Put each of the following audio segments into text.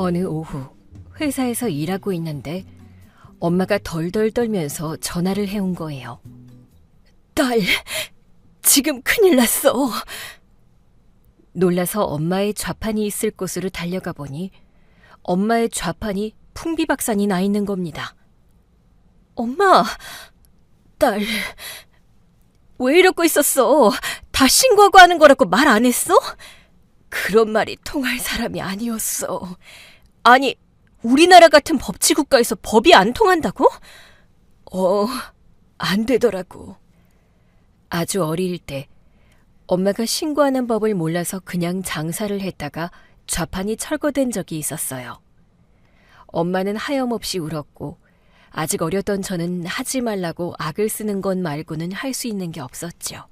어느 오후 회사에서 일하고 있는데 엄마가 덜덜 떨면서 전화를 해온 거예요. 딸, 지금 큰일 났어. 놀라서 엄마의 좌판이 있을 곳으로 달려가 보니 엄마의 좌판이 풍비박산이 나 있는 겁니다. 엄마, 딸, 왜 이러고 있었어? 다 신고하고 하는 거라고 말 안 했어? 그런 말이 통할 사람이 아니었어. 아니, 우리나라 같은 법치 국가에서 법이 안 통한다고? 안 되더라고. 아주 어릴 때 엄마가 신고하는 법을 몰라서 그냥 장사를 했다가 좌판이 철거된 적이 있었어요. 엄마는 하염없이 울었고 아직 어렸던 저는 하지 말라고 악을 쓰는 것 말고는 할 수 있는 게 없었죠.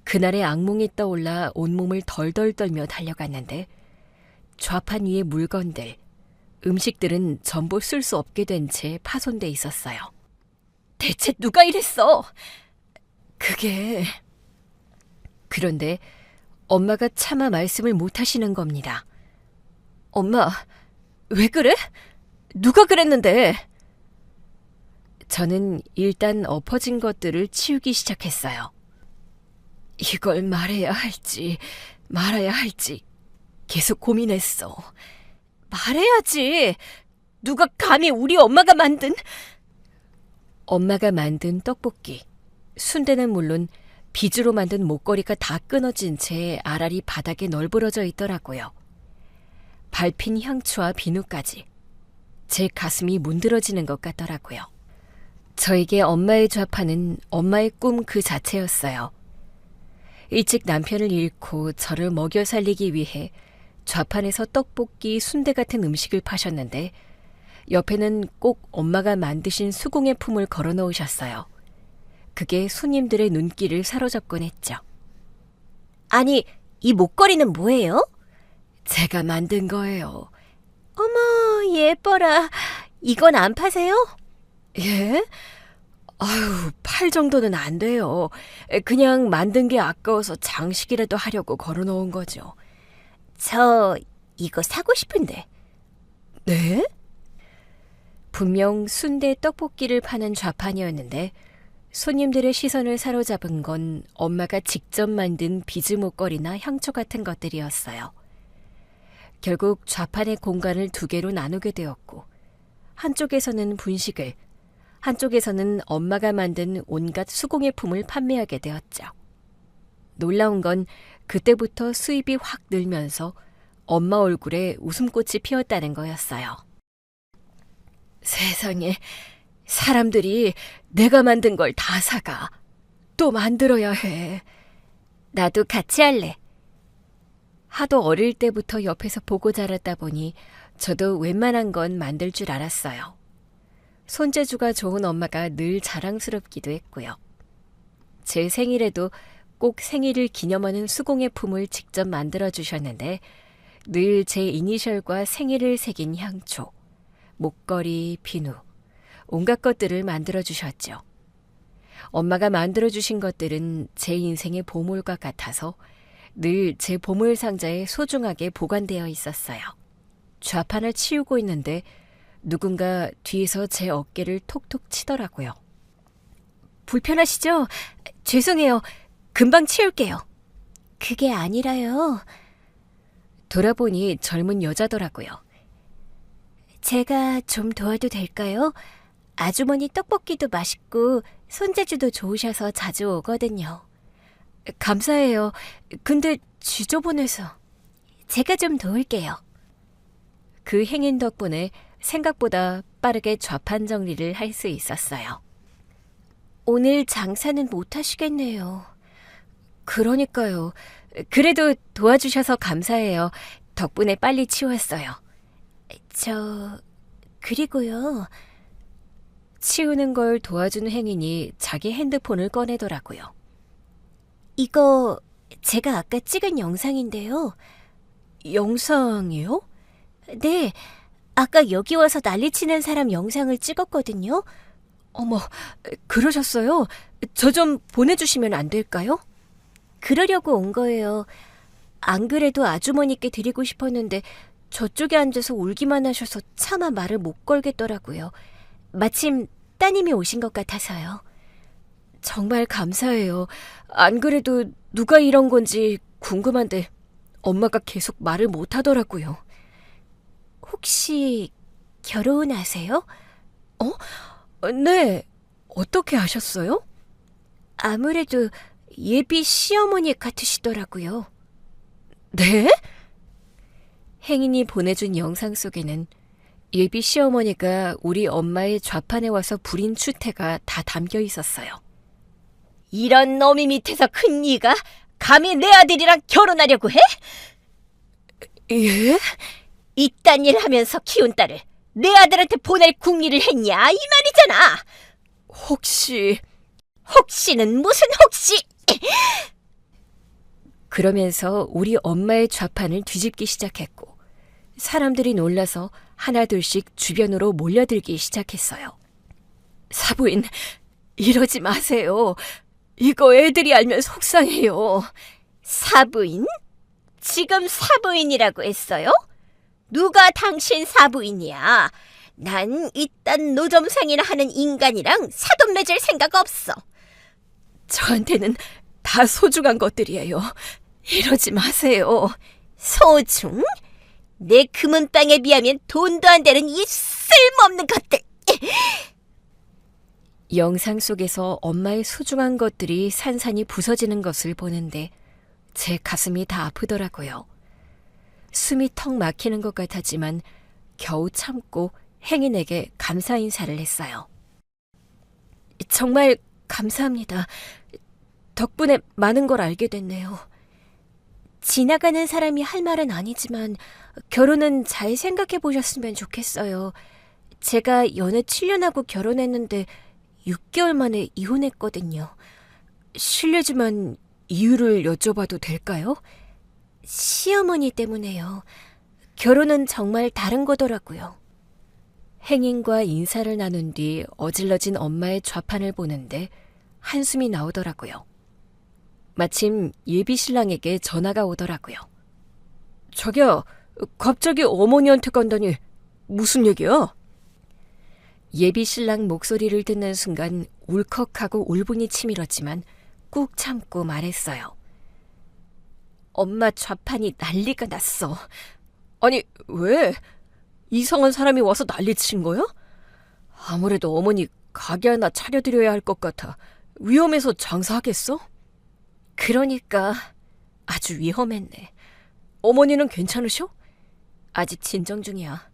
그날의 악몽이 떠올라 온몸을 덜덜 떨며 달려갔는데 좌판 위의 물건들, 음식들은 전부 쓸 수 없게 된 채 파손돼 있었어요. 대체 누가 이랬어? 그런데 엄마가 차마 말씀을 못 하시는 겁니다. 엄마, 왜 그래? 누가 그랬는데? 저는 일단 엎어진 것들을 치우기 시작했어요. 이걸 말해야 할지 말아야 할지 계속 고민했어. 말해야지. 누가 감히 우리 엄마가 만든 떡볶이, 순대는 물론 비주로 만든 목걸이가 다 끊어진 채 알알이 바닥에 널브러져 있더라고요. 밟힌 향초와 비누까지. 제 가슴이 문드러지는 것 같더라고요. 저에게 엄마의 좌판은 엄마의 꿈 그 자체였어요. 일찍 남편을 잃고 저를 먹여 살리기 위해 좌판에서 떡볶이, 순대 같은 음식을 파셨는데 옆에는 꼭 엄마가 만드신 수공예 품을 걸어 놓으셨어요. 그게 손님들의 눈길을 사로잡곤 했죠. 아니, 이 목걸이는 뭐예요? 제가 만든 거예요. 어머, 예뻐라. 이건 안 파세요? 예? 아유, 팔 정도는 안 돼요. 그냥 만든 게 아까워서 장식이라도 하려고 걸어놓은 거죠. 저 이거 사고 싶은데. 네? 분명 순대 떡볶이를 파는 좌판이었는데 손님들의 시선을 사로잡은 건 엄마가 직접 만든 비즈 목걸이나 향초 같은 것들이었어요. 결국 좌판의 공간을 두 개로 나누게 되었고 한쪽에서는 분식을, 한쪽에서는 엄마가 만든 온갖 수공예품을 판매하게 되었죠. 놀라운 건 그때부터 수입이 확 늘면서 엄마 얼굴에 웃음꽃이 피었다는 거였어요. 세상에, 사람들이 내가 만든 걸 다 사가. 또 만들어야 해. 나도 같이 할래. 하도 어릴 때부터 옆에서 보고 자랐다 보니 저도 웬만한 건 만들 줄 알았어요. 손재주가 좋은 엄마가 늘 자랑스럽기도 했고요. 제 생일에도 꼭 생일을 기념하는 수공예품을 직접 만들어주셨는데 늘 제 이니셜과 생일을 새긴 향초, 목걸이, 비누, 온갖 것들을 만들어주셨죠. 엄마가 만들어주신 것들은 제 인생의 보물과 같아서 늘 제 보물 상자에 소중하게 보관되어 있었어요. 좌판을 치우고 있는데 누군가 뒤에서 제 어깨를 톡톡 치더라고요. 불편하시죠? 죄송해요. 금방 치울게요. 그게 아니라요. 돌아보니 젊은 여자더라고요. 제가 좀 도와도 될까요? 아주머니 떡볶이도 맛있고 손재주도 좋으셔서 자주 오거든요. 감사해요. 근데 지저분해서. 제가 좀 도울게요. 그 행인 덕분에 생각보다 빠르게 좌판 정리를 할 수 있었어요. 오늘 장사는 못 하시겠네요. 그러니까요. 그래도 도와주셔서 감사해요. 덕분에 빨리 치웠어요. 그리고요. 치우는 걸 도와준 행인이 자기 핸드폰을 꺼내더라고요. 이거 제가 아까 찍은 영상인데요. 영상이요? 네, 아까 여기 와서 난리치는 사람 영상을 찍었거든요. 어머, 그러셨어요? 저 좀 보내주시면 안 될까요? 그러려고 온 거예요. 안 그래도 아주머니께 드리고 싶었는데 저쪽에 앉아서 울기만 하셔서 차마 말을 못 걸겠더라고요. 마침 따님이 오신 것 같아서요. 정말 감사해요. 안 그래도 누가 이런 건지 궁금한데 엄마가 계속 말을 못 하더라고요. 혹시 결혼하세요? 네. 어떻게 아셨어요? 아무래도 예비 시어머니 같으시더라고요. 네? 행인이 보내준 영상 속에는 예비 시어머니가 우리 엄마의 좌판에 와서 부린 추태가 다 담겨 있었어요. 이런 어미 밑에서 큰 네가 감히 내 아들이랑 결혼하려고 해? 예? 이딴 일 하면서 키운 딸을 내 아들한테 보낼 궁리를 했냐 이 말이잖아. 혹시는 무슨 혹시? 그러면서 우리 엄마의 좌판을 뒤집기 시작했고 사람들이 놀라서 하나둘씩 주변으로 몰려들기 시작했어요. 사부인, 이러지 마세요. 이거 애들이 알면 속상해요. 사부인? 지금 사부인이라고 했어요? 누가 당신 사부인이야? 난 이딴 노점상이나 하는 인간이랑 사돈 맺을 생각 없어. 저한테는 다 소중한 것들이에요. 이러지 마세요. 소중? 내 금은방에 비하면 돈도 안 되는 이 쓸모없는 것들. 영상 속에서 엄마의 소중한 것들이 산산이 부서지는 것을 보는데 제 가슴이 다 아프더라고요. 숨이 턱 막히는 것 같았지만 겨우 참고 행인에게 감사 인사를 했어요. 정말 감사합니다. 덕분에 많은 걸 알게 됐네요. 지나가는 사람이 할 말은 아니지만 결혼은 잘 생각해 보셨으면 좋겠어요. 제가 연애 7년하고 결혼했는데 6개월 만에 이혼했거든요. 실례지만 이유를 여쭤봐도 될까요? 시어머니 때문에요. 결혼은 정말 다른 거더라고요. 행인과 인사를 나눈 뒤 어질러진 엄마의 좌판을 보는데 한숨이 나오더라고요. 마침 예비 신랑에게 전화가 오더라고요. 자기야, 갑자기 어머니한테 간다니 무슨 얘기야? 예비 신랑 목소리를 듣는 순간 울컥하고 울분이 치밀었지만 꾹 참고 말했어요. 엄마 좌판이 난리가 났어. 아니, 왜? 이상한 사람이 와서 난리친 거야? 아무래도 어머니 가게 하나 차려드려야 할 것 같아. 위험해서 장사하겠어? 그러니까 아주 위험했네. 어머니는 괜찮으셔? 아직 진정 중이야.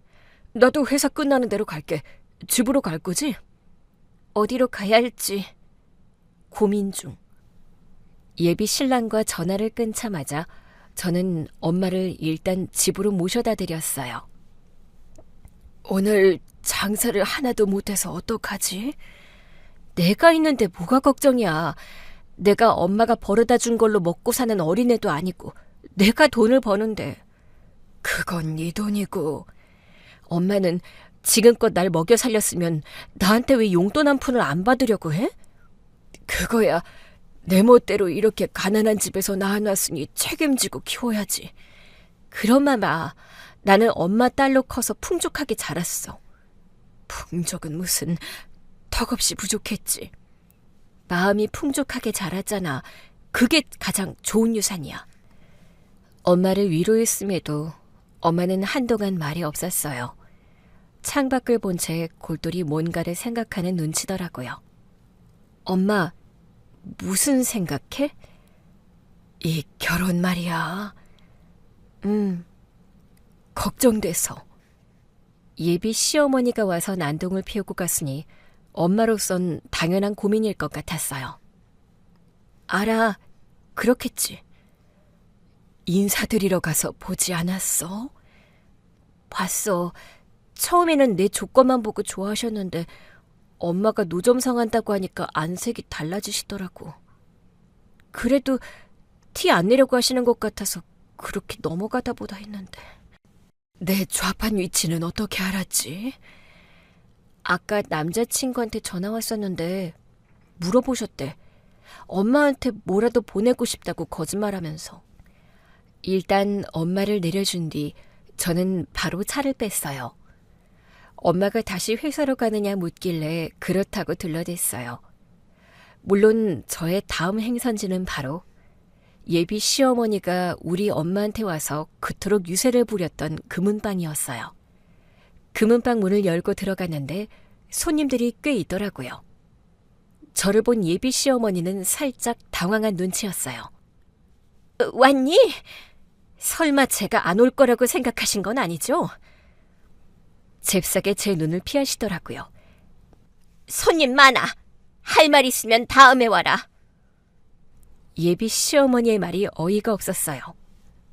나도 회사 끝나는 대로 갈게. 집으로 갈 거지? 어디로 가야 할지 고민 중. 예비 신랑과 전화를 끊자마자 저는 엄마를 일단 집으로 모셔다 드렸어요. 오늘 장사를 하나도 못해서 어떡하지? 내가 있는데 뭐가 걱정이야. 내가 엄마가 벌어다 준 걸로 먹고 사는 어린애도 아니고 내가 돈을 버는데. 그건 네 돈이고. 엄마는 지금껏 날 먹여 살렸으면 나한테 왜 용돈 한 푼을 안 받으려고 해? 그거야 내 멋대로 이렇게 가난한 집에서 낳아놨으니 책임지고 키워야지. 그런 마 나는 엄마 딸로 커서 풍족하게 자랐어. 풍족은 무슨, 턱없이 부족했지. 마음이 풍족하게 자랐잖아. 그게 가장 좋은 유산이야. 엄마를 위로했음에도 엄마는 한동안 말이 없었어요. 창밖을 본 채 골똘히 뭔가를 생각하는 눈치더라고요. 엄마, 무슨 생각해? 이 결혼 말이야. 걱정돼서. 예비 시어머니가 와서 난동을 피우고 갔으니 엄마로선 당연한 고민일 것 같았어요. 알아, 그렇겠지. 인사드리러 가서 보지 않았어? 봤어. 처음에는 내 조건만 보고 좋아하셨는데 엄마가 노점상 한다고 하니까 안색이 달라지시더라고. 그래도 티 안 내려고 하시는 것 같아서 그렇게 넘어가다 보다 했는데. 내 좌판 위치는 어떻게 알았지? 아까 남자친구한테 전화 왔었는데 물어보셨대. 엄마한테 뭐라도 보내고 싶다고 거짓말하면서. 일단 엄마를 내려준 뒤 저는 바로 차를 뺐어요. 엄마가 다시 회사로 가느냐 묻길래 그렇다고 들러댔어요. 물론 저의 다음 행선지는 바로 예비 시어머니가 우리 엄마한테 와서 그토록 유세를 부렸던 금은방이었어요. 금은방 문을 열고 들어갔는데 손님들이 꽤 있더라고요. 저를 본 예비 시어머니는 살짝 당황한 눈치였어요. 왔니? 설마 제가 안 올 거라고 생각하신 건 아니죠? 잽싸게 제 눈을 피하시더라고요. 손님 많아. 할 말 있으면 다음에 와라. 예비 시어머니의 말이 어이가 없었어요.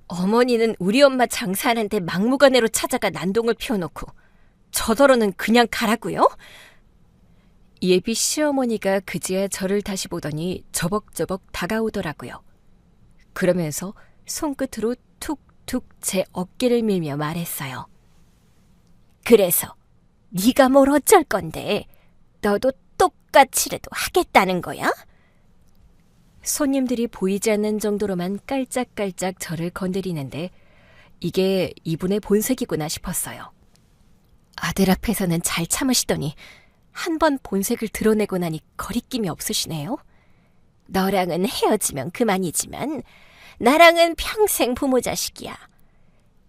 어머니는 우리 엄마 장사하는데 막무가내로 찾아가 난동을 피워놓고 저더러는 그냥 가라고요? 예비 시어머니가 그제야 저를 다시 보더니 저벅저벅 다가오더라고요. 그러면서 손끝으로 툭툭 제 어깨를 밀며 말했어요. 그래서 네가 뭘 어쩔 건데 너도 똑같이라도 하겠다는 거야? 손님들이 보이지 않는 정도로만 깔짝깔짝 저를 건드리는데 이게 이분의 본색이구나 싶었어요. 아들 앞에서는 잘 참으시더니 한 번 본색을 드러내고 나니 거리낌이 없으시네요. 너랑은 헤어지면 그만이지만 나랑은 평생 부모 자식이야.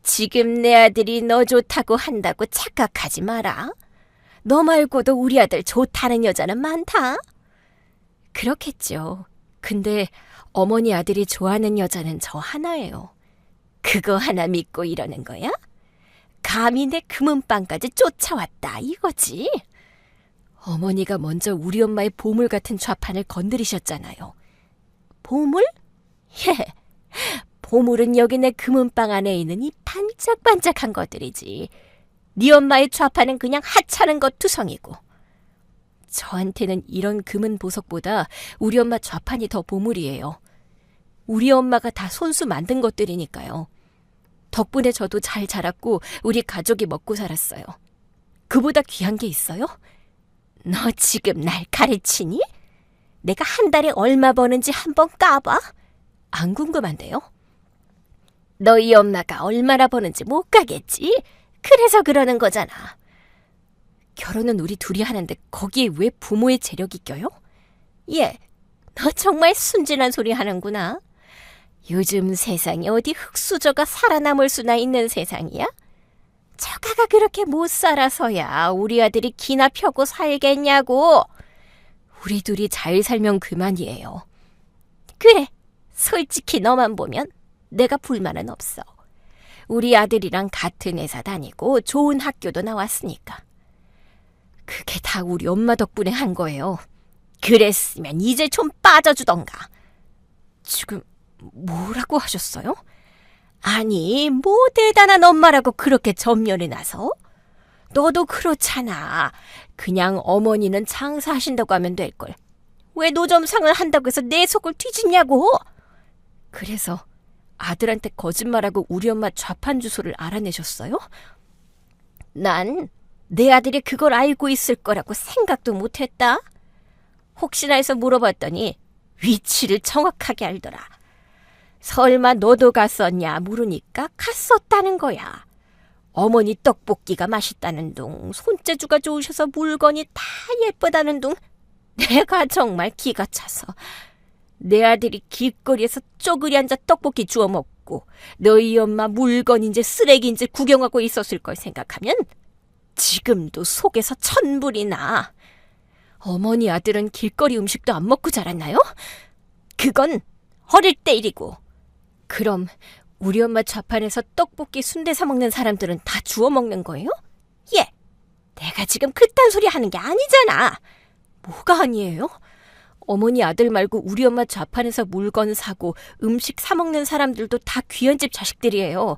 지금 내 아들이 너 좋다고 한다고 착각하지 마라. 너 말고도 우리 아들 좋다는 여자는 많다. 그렇겠죠. 근데 어머니 아들이 좋아하는 여자는 저 하나예요. 그거 하나 믿고 이러는 거야? 감히 내 금은방까지 쫓아왔다 이거지? 어머니가 먼저 우리 엄마의 보물 같은 좌판을 건드리셨잖아요. 보물? 예, 보물은 여기 내 금은방 안에 있는 이 반짝반짝한 것들이지. 네 엄마의 좌판은 그냥 하찮은 것 투성이고. 저한테는 이런 금은 보석보다 우리 엄마 좌판이 더 보물이에요. 우리 엄마가 다 손수 만든 것들이니까요. 덕분에 저도 잘 자랐고 우리 가족이 먹고 살았어요. 그보다 귀한 게 있어요? 너 지금 날 가르치니? 내가 한 달에 얼마 버는지 한번 까봐? 안 궁금한데요? 너희 엄마가 얼마나 버는지 못 가겠지? 그래서 그러는 거잖아. 결혼은 우리 둘이 하는데 거기에 왜 부모의 재력이 껴요? 예, 너 정말 순진한 소리 하는구나. 요즘 세상에 어디 흙수저가 살아남을 수나 있는 세상이야? 처가가 그렇게 못 살아서야 우리 아들이 기나 펴고 살겠냐고. 우리 둘이 잘 살면 그만이에요. 그래, 솔직히 너만 보면 내가 불만은 없어. 우리 아들이랑 같은 회사 다니고 좋은 학교도 나왔으니까. 그게 다 우리 엄마 덕분에 한 거예요. 그랬으면 이제 좀 빠져주던가. 지금 뭐라고 하셨어요? 아니, 뭐 대단한 엄마라고 그렇게 전면에 나서? 너도 그렇잖아. 그냥 어머니는 장사하신다고 하면 될걸. 왜 노점상을 한다고 해서 내 속을 뒤집냐고? 그래서 아들한테 거짓말하고 우리 엄마 좌판 주소를 알아내셨어요? 난 내 아들이 그걸 알고 있을 거라고 생각도 못했다. 혹시나 해서 물어봤더니 위치를 정확하게 알더라. 설마 너도 갔었냐 물으니까 갔었다는 거야. 어머니 떡볶이가 맛있다는 둥, 손재주가 좋으셔서 물건이 다 예쁘다는 둥. 내가 정말 기가 차서 내 아들이 길거리에서 쪼그리 앉아 떡볶이 주워 먹고 너희 엄마 물건인지 쓰레기인지 구경하고 있었을 걸 생각하면 지금도 속에서 천불이 나. 어머니 아들은 길거리 음식도 안 먹고 자랐나요? 그건 어릴 때 일이고. 그럼 우리 엄마 좌판에서 떡볶이 순대 사 먹는 사람들은 다 주워 먹는 거예요? 예, 내가 지금 그딴 소리 하는 게 아니잖아. 뭐가 아니에요? 어머니 아들 말고 우리 엄마 좌판에서 물건 사고 음식 사 먹는 사람들도 다 귀한 집 자식들이에요.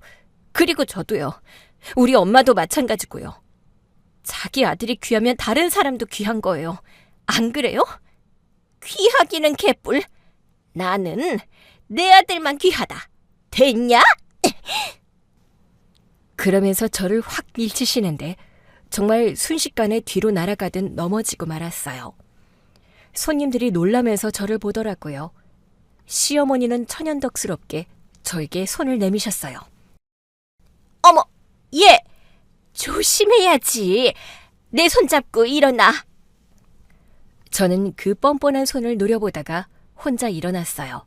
그리고 저도요. 우리 엄마도 마찬가지고요. 자기 아들이 귀하면 다른 사람도 귀한 거예요. 안 그래요? 귀하기는 개뿔. 나는 내 아들만 귀하다. 됐냐? 그러면서 저를 확 밀치시는데 정말 순식간에 뒤로 날아가듯 넘어지고 말았어요. 손님들이 놀라면서 저를 보더라고요. 시어머니는 천연덕스럽게 저에게 손을 내미셨어요. 어머, 예, 조심해야지. 내 손 잡고 일어나. 저는 그 뻔뻔한 손을 노려보다가 혼자 일어났어요.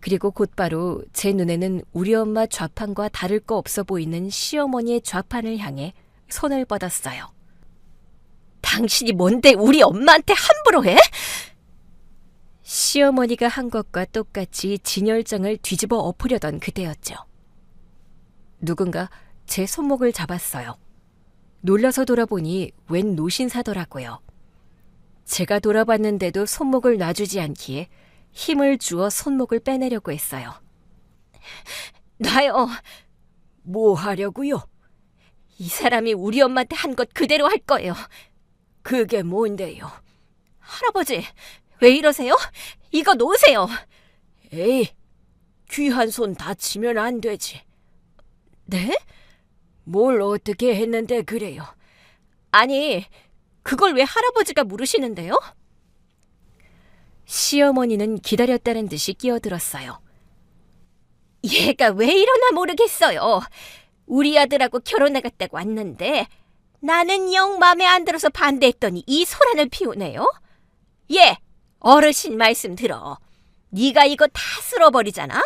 그리고 곧바로 제 눈에는 우리 엄마 좌판과 다를 거 없어 보이는 시어머니의 좌판을 향해 손을 뻗었어요. 당신이 뭔데 우리 엄마한테 함부로 해? 시어머니가 한 것과 똑같이 진열장을 뒤집어 엎으려던 그때였죠. 누군가 제 손목을 잡았어요. 놀라서 돌아보니 웬 노신사더라고요. 제가 돌아봤는데도 손목을 놔주지 않기에 힘을 주어 손목을 빼내려고 했어요. 놔요. 뭐 하려고요? 이 사람이 우리 엄마한테 한 것 그대로 할 거예요. 그게 뭔데요? 할아버지, 왜 이러세요? 이거 놓으세요. 에이, 귀한 손 다치면 안 되지. 네? 뭘 어떻게 했는데 그래요? 아니, 그걸 왜 할아버지가 물으시는데요? 시어머니는 기다렸다는 듯이 끼어들었어요. 얘가 왜 이러나 모르겠어요. 우리 아들하고 결혼해갔다고 왔는데 나는 영 맘에 안 들어서 반대했더니 이 소란을 피우네요. 얘, 어르신 말씀 들어. 네가 이거 다 쓸어버리잖아?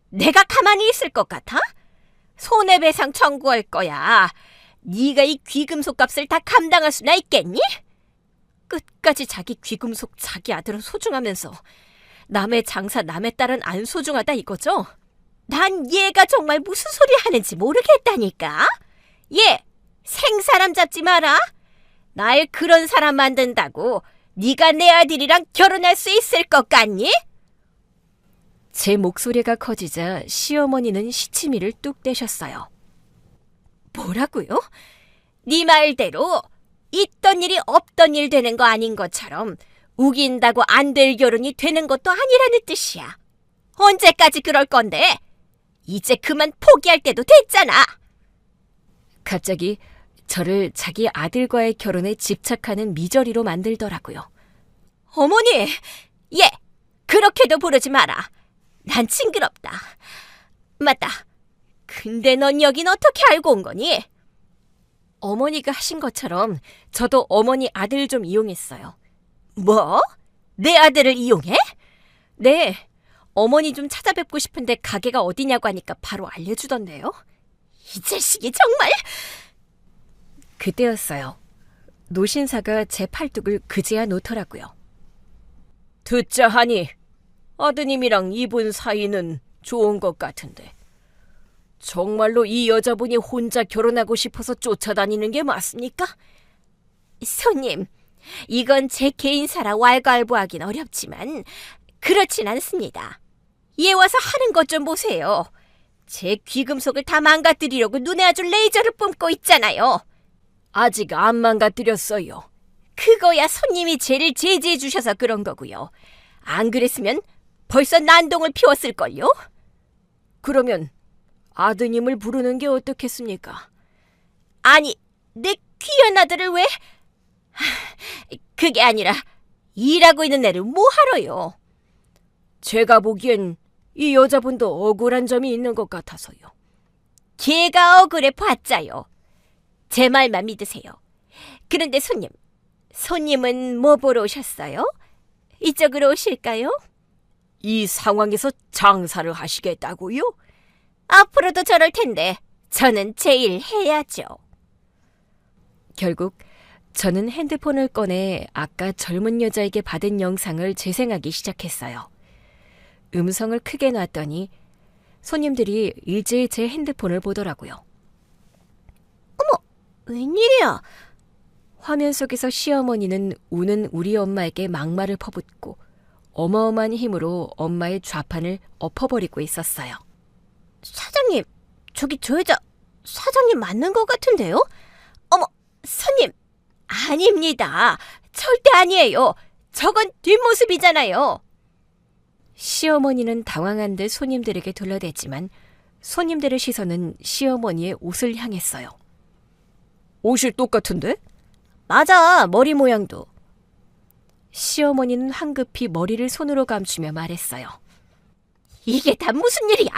내가 가만히 있을 것 같아? 손해배상 청구할 거야. 네가 이 귀금속 값을 다 감당할 수나 있겠니? 끝까지 자기 귀금속 자기 아들은 소중하면서 남의 장사 남의 딸은 안 소중하다 이거죠? 난 얘가 정말 무슨 소리 하는지 모르겠다니까. 얘, 생사람 잡지 마라. 날 그런 사람 만든다고 네가 내 아들이랑 결혼할 수 있을 것 같니? 제 목소리가 커지자 시어머니는 시치미를 뚝 떼셨어요. 뭐라고요? 네 말대로 있던 일이 없던 일 되는 거 아닌 것처럼 우긴다고 안 될 결혼이 되는 것도 아니라는 뜻이야. 언제까지 그럴 건데? 이제 그만 포기할 때도 됐잖아. 갑자기 저를 자기 아들과의 결혼에 집착하는 미저리로 만들더라고요. 어머니, 얘, 그렇게도 부르지 마라. 난 징그럽다. 맞다. 근데 넌 여긴 어떻게 알고 온 거니? 어머니가 하신 것처럼 저도 어머니 아들 좀 이용했어요. 뭐? 내 아들을 이용해? 네, 어머니 좀 찾아뵙고 싶은데 가게가 어디냐고 하니까 바로 알려주던데요. 이 자식이 정말... 그때였어요. 노신사가 제 팔뚝을 그제야 놓더라고요. 듣자 하니 아드님이랑 이분 사이는 좋은 것 같은데 정말로 이 여자분이 혼자 결혼하고 싶어서 쫓아다니는 게 맞습니까? 손님, 이건 제 개인사라 왈가왈부하긴 어렵지만 그렇진 않습니다. 얘 와서 하는 것 좀 보세요. 제 귀금속을 다 망가뜨리려고 눈에 아주 레이저를 뿜고 있잖아요. 아직 안 망가뜨렸어요. 그거야 손님이 쟤를 제지해 주셔서 그런 거고요. 안 그랬으면 벌써 난동을 피웠을걸요? 그러면 아드님을 부르는 게 어떻겠습니까? 아니, 내 귀한 아들을 왜... 그게 아니라 일하고 있는 애를 뭐하러요? 제가 보기엔 이 여자분도 억울한 점이 있는 것 같아서요. 걔가 억울해 봤자요. 제 말만 믿으세요. 그런데 손님은 뭐 보러 오셨어요? 이쪽으로 오실까요? 이 상황에서 장사를 하시겠다고요? 앞으로도 저럴 텐데 저는 제 일 해야죠. 결국 저는 핸드폰을 꺼내 아까 젊은 여자에게 받은 영상을 재생하기 시작했어요. 음성을 크게 놨더니 손님들이 일제히 제 핸드폰을 보더라고요. 어머, 웬일이야? 화면 속에서 시어머니는 우는 우리 엄마에게 막말을 퍼붓고 어마어마한 힘으로 엄마의 좌판을 엎어버리고 있었어요. 사장님, 저기 저 여자 사장님 맞는 것 같은데요? 어머, 손님, 아닙니다. 절대 아니에요. 저건 뒷모습이잖아요. 시어머니는 당황한 듯 손님들에게 둘러댔지만 손님들의 시선은 시어머니의 옷을 향했어요. 옷이 똑같은데? 맞아, 머리 모양도. 시어머니는 황급히 머리를 손으로 감추며 말했어요. 이게 다 무슨 일이야?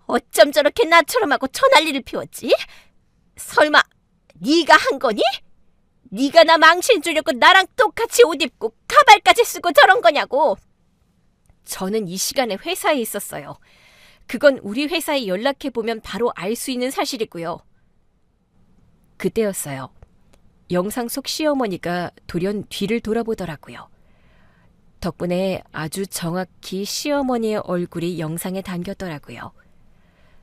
어쩜 저렇게 나처럼 하고 저 난리를 피웠지? 설마 네가 한 거니? 네가 나 망신 주려고 나랑 똑같이 옷 입고 가발까지 쓰고 저런 거냐고. 저는 이 시간에 회사에 있었어요. 그건 우리 회사에 연락해보면 바로 알 수 있는 사실이고요. 그때였어요. 영상 속 시어머니가 돌연 뒤를 돌아보더라고요. 덕분에 아주 정확히 시어머니의 얼굴이 영상에 담겼더라고요.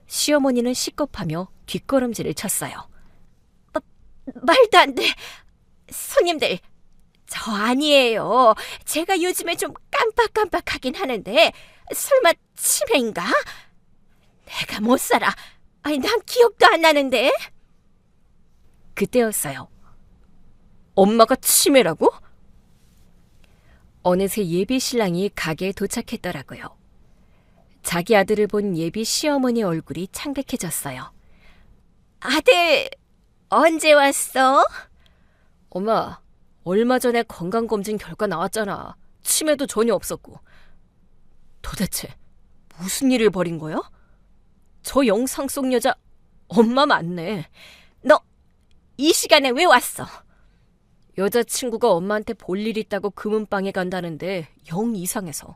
시어머니는 식겁하며 뒷걸음질을 쳤어요. 말도 안 돼. 손님들, 저 아니에요. 제가 요즘에 좀 깜빡깜빡하긴 하는데 설마 치매인가? 내가 못 살아. 아니, 난 기억도 안 나는데. 그때였어요. 엄마가 치매라고? 어느새 예비 신랑이 가게에 도착했더라고요. 자기 아들을 본 예비 시어머니 얼굴이 창백해졌어요. 아들, 언제 왔어? 엄마, 얼마 전에 건강검진 결과 나왔잖아. 치매도 전혀 없었고. 도대체 무슨 일을 벌인 거야? 저 영상 속 여자 엄마 맞네. 너 이 시간에 왜 왔어? 여자친구가 엄마한테 볼 일 있다고 금은방에 간다는데 영 이상해서.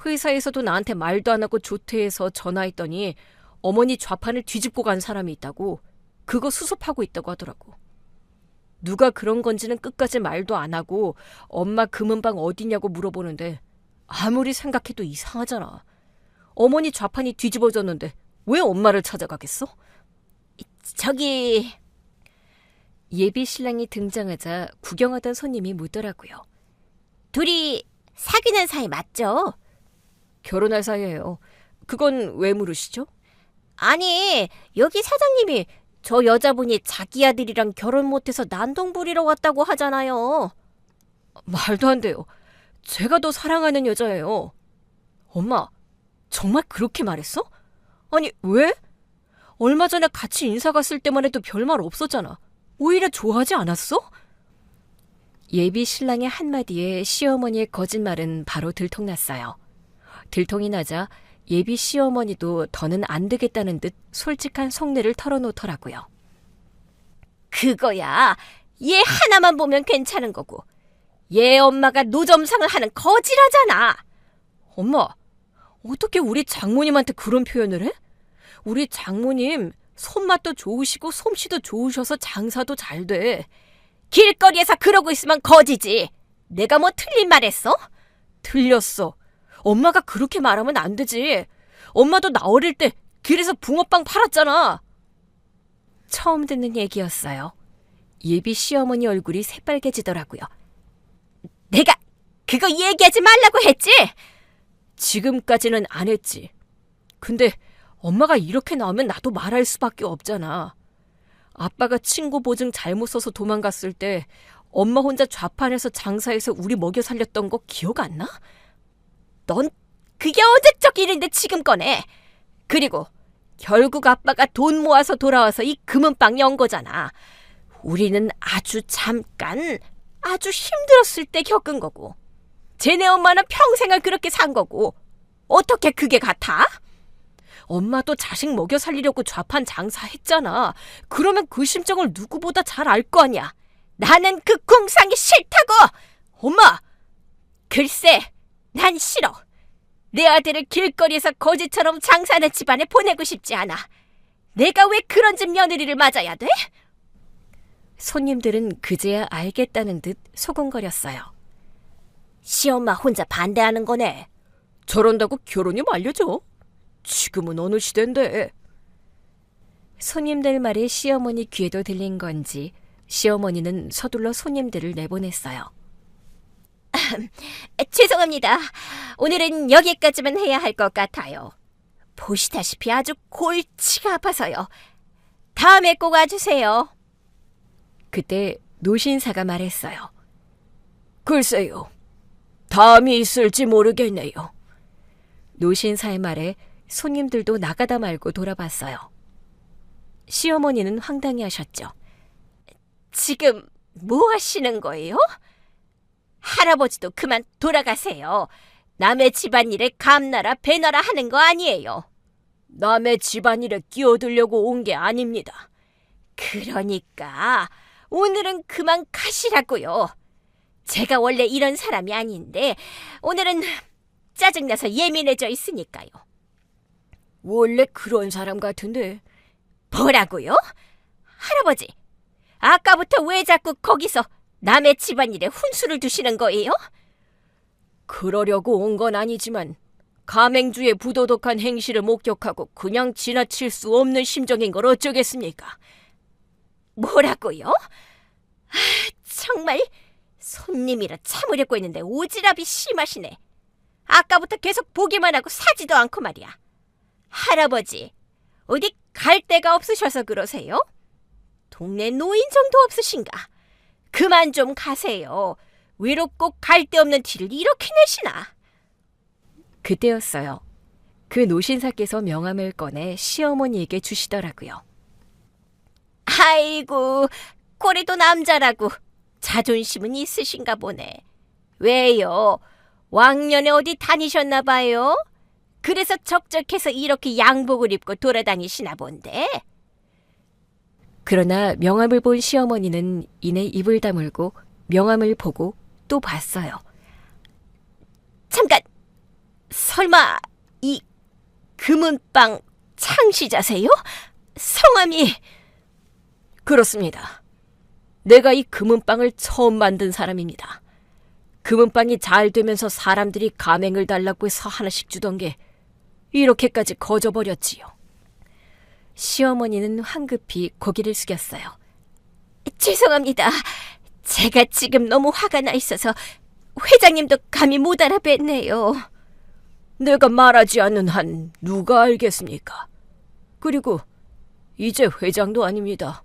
회사에서도 나한테 말도 안 하고 조퇴해서 전화했더니 어머니 좌판을 뒤집고 간 사람이 있다고, 그거 수습하고 있다고 하더라고. 누가 그런 건지는 끝까지 말도 안 하고 엄마 금은방 어디냐고 물어보는데 아무리 생각해도 이상하잖아. 어머니 좌판이 뒤집어졌는데 왜 엄마를 찾아가겠어? 저기, 예비 신랑이 등장하자 구경하던 손님이 묻더라고요. 둘이 사귀는 사이 맞죠? 결혼할 사이예요. 그건 왜 물으시죠? 아니, 여기 사장님이 저 여자분이 자기 아들이랑 결혼 못해서 난동 부리러 왔다고 하잖아요. 말도 안 돼요. 제가 더 사랑하는 여자예요. 엄마, 정말 그렇게 말했어? 아니, 왜? 얼마 전에 같이 인사 갔을 때만 해도 별말 없었잖아. 오히려 좋아하지 않았어? 예비 신랑의 한마디에 시어머니의 거짓말은 바로 들통났어요. 들통이 나자 예비 시어머니도 더는 안 되겠다는 듯 솔직한 속내를 털어놓더라고요. 그거야, 얘 하나만 보면 괜찮은 거고 얘 엄마가 노점상을 하는 거지라잖아. 엄마, 어떻게 우리 장모님한테 그런 표현을 해? 우리 장모님 손맛도 좋으시고 솜씨도 좋으셔서 장사도 잘 돼. 길거리에서 그러고 있으면 거지지. 내가 뭐 틀린 말 했어? 틀렸어. 엄마가 그렇게 말하면 안 되지. 엄마도 나 어릴 때 길에서 붕어빵 팔았잖아. 처음 듣는 얘기였어요. 예비 시어머니 얼굴이 새빨개지더라고요. 내가 그거 얘기하지 말라고 했지? 지금까지는 안 했지. 근데 엄마가 이렇게 나오면 나도 말할 수밖에 없잖아. 아빠가 친구 보증 잘못 써서 도망갔을 때 엄마 혼자 좌판에서 장사해서 우리 먹여 살렸던 거 기억 안 나? 넌 그게 언제적 일인데 지금 꺼내. 그리고 결국 아빠가 돈 모아서 돌아와서 이 금은방 연 거잖아. 우리는 아주 잠깐, 아주 힘들었을 때 겪은 거고 쟤네 엄마는 평생을 그렇게 산 거고 어떻게 그게 같아? 엄마도 자식 먹여 살리려고 좌판 장사했잖아. 그러면 그 심정을 누구보다 잘 알 거 아니야. 나는 그 궁상이 싫다고! 엄마! 글쎄, 난 싫어. 내 아들을 길거리에서 거지처럼 장사하는 집안에 보내고 싶지 않아. 내가 왜 그런 집 며느리를 맞아야 돼? 손님들은 그제야 알겠다는 듯 소곤거렸어요. 시엄마 혼자 반대하는 거네. 저런다고 결혼이 말려져? 지금은 어느 시대인데. 손님들 말이 시어머니 귀에도 들린 건지 시어머니는 서둘러 손님들을 내보냈어요. 죄송합니다. 오늘은 여기까지만 해야 할 것 같아요. 보시다시피 아주 골치가 아파서요. 다음에 꼭 와주세요. 그때 노신사가 말했어요. 글쎄요. 다음이 있을지 모르겠네요. 노신사의 말에 손님들도 나가다 말고 돌아봤어요. 시어머니는 황당해하셨죠. 지금 뭐 하시는 거예요? 할아버지도 그만 돌아가세요. 남의 집안일에 감나라 배나라 하는 거 아니에요. 남의 집안일에 끼어들려고 온 게 아닙니다. 그러니까 오늘은 그만 가시라고요. 제가 원래 이런 사람이 아닌데 오늘은 짜증나서 예민해져 있으니까요. 원래 그런 사람 같은데. 뭐라고요? 할아버지, 아까부터 왜 자꾸 거기서 남의 집안일에 훈수를 두시는 거예요? 그러려고 온 건 아니지만 가맹주의 부도덕한 행실을 목격하고 그냥 지나칠 수 없는 심정인 걸 어쩌겠습니까? 뭐라고요? 아, 정말 손님이라 참으려고 했는데 오지랖이 심하시네. 아까부터 계속 보기만 하고 사지도 않고 말이야. 할아버지, 어디 갈 데가 없으셔서 그러세요? 동네 노인정도 없으신가? 그만 좀 가세요. 위로 꼭 갈 데 없는 티를 이렇게 내시나? 그때였어요. 그 노신사께서 명함을 꺼내 시어머니에게 주시더라고요. 아이고, 꼴에도 남자라고 자존심은 있으신가 보네. 왜요? 왕년에 어디 다니셨나 봐요? 그래서 적적해서 이렇게 양복을 입고 돌아다니시나 본데? 그러나 명함을 본 시어머니는 이내 입을 다물고 명함을 보고 또 봤어요. 잠깐! 설마 이 금은방 창시자세요? 성함이... 그렇습니다. 내가 이 금은빵을 처음 만든 사람입니다. 금은빵이 잘 되면서 사람들이 가맹을 달라고 해서 하나씩 주던 게 이렇게까지 거져버렸지요. 시어머니는 황급히 고개를 숙였어요. 죄송합니다. 제가 지금 너무 화가 나 있어서 회장님도 감히 못 알아뵀네요. 내가 말하지 않는 한 누가 알겠습니까? 그리고 이제 회장도 아닙니다.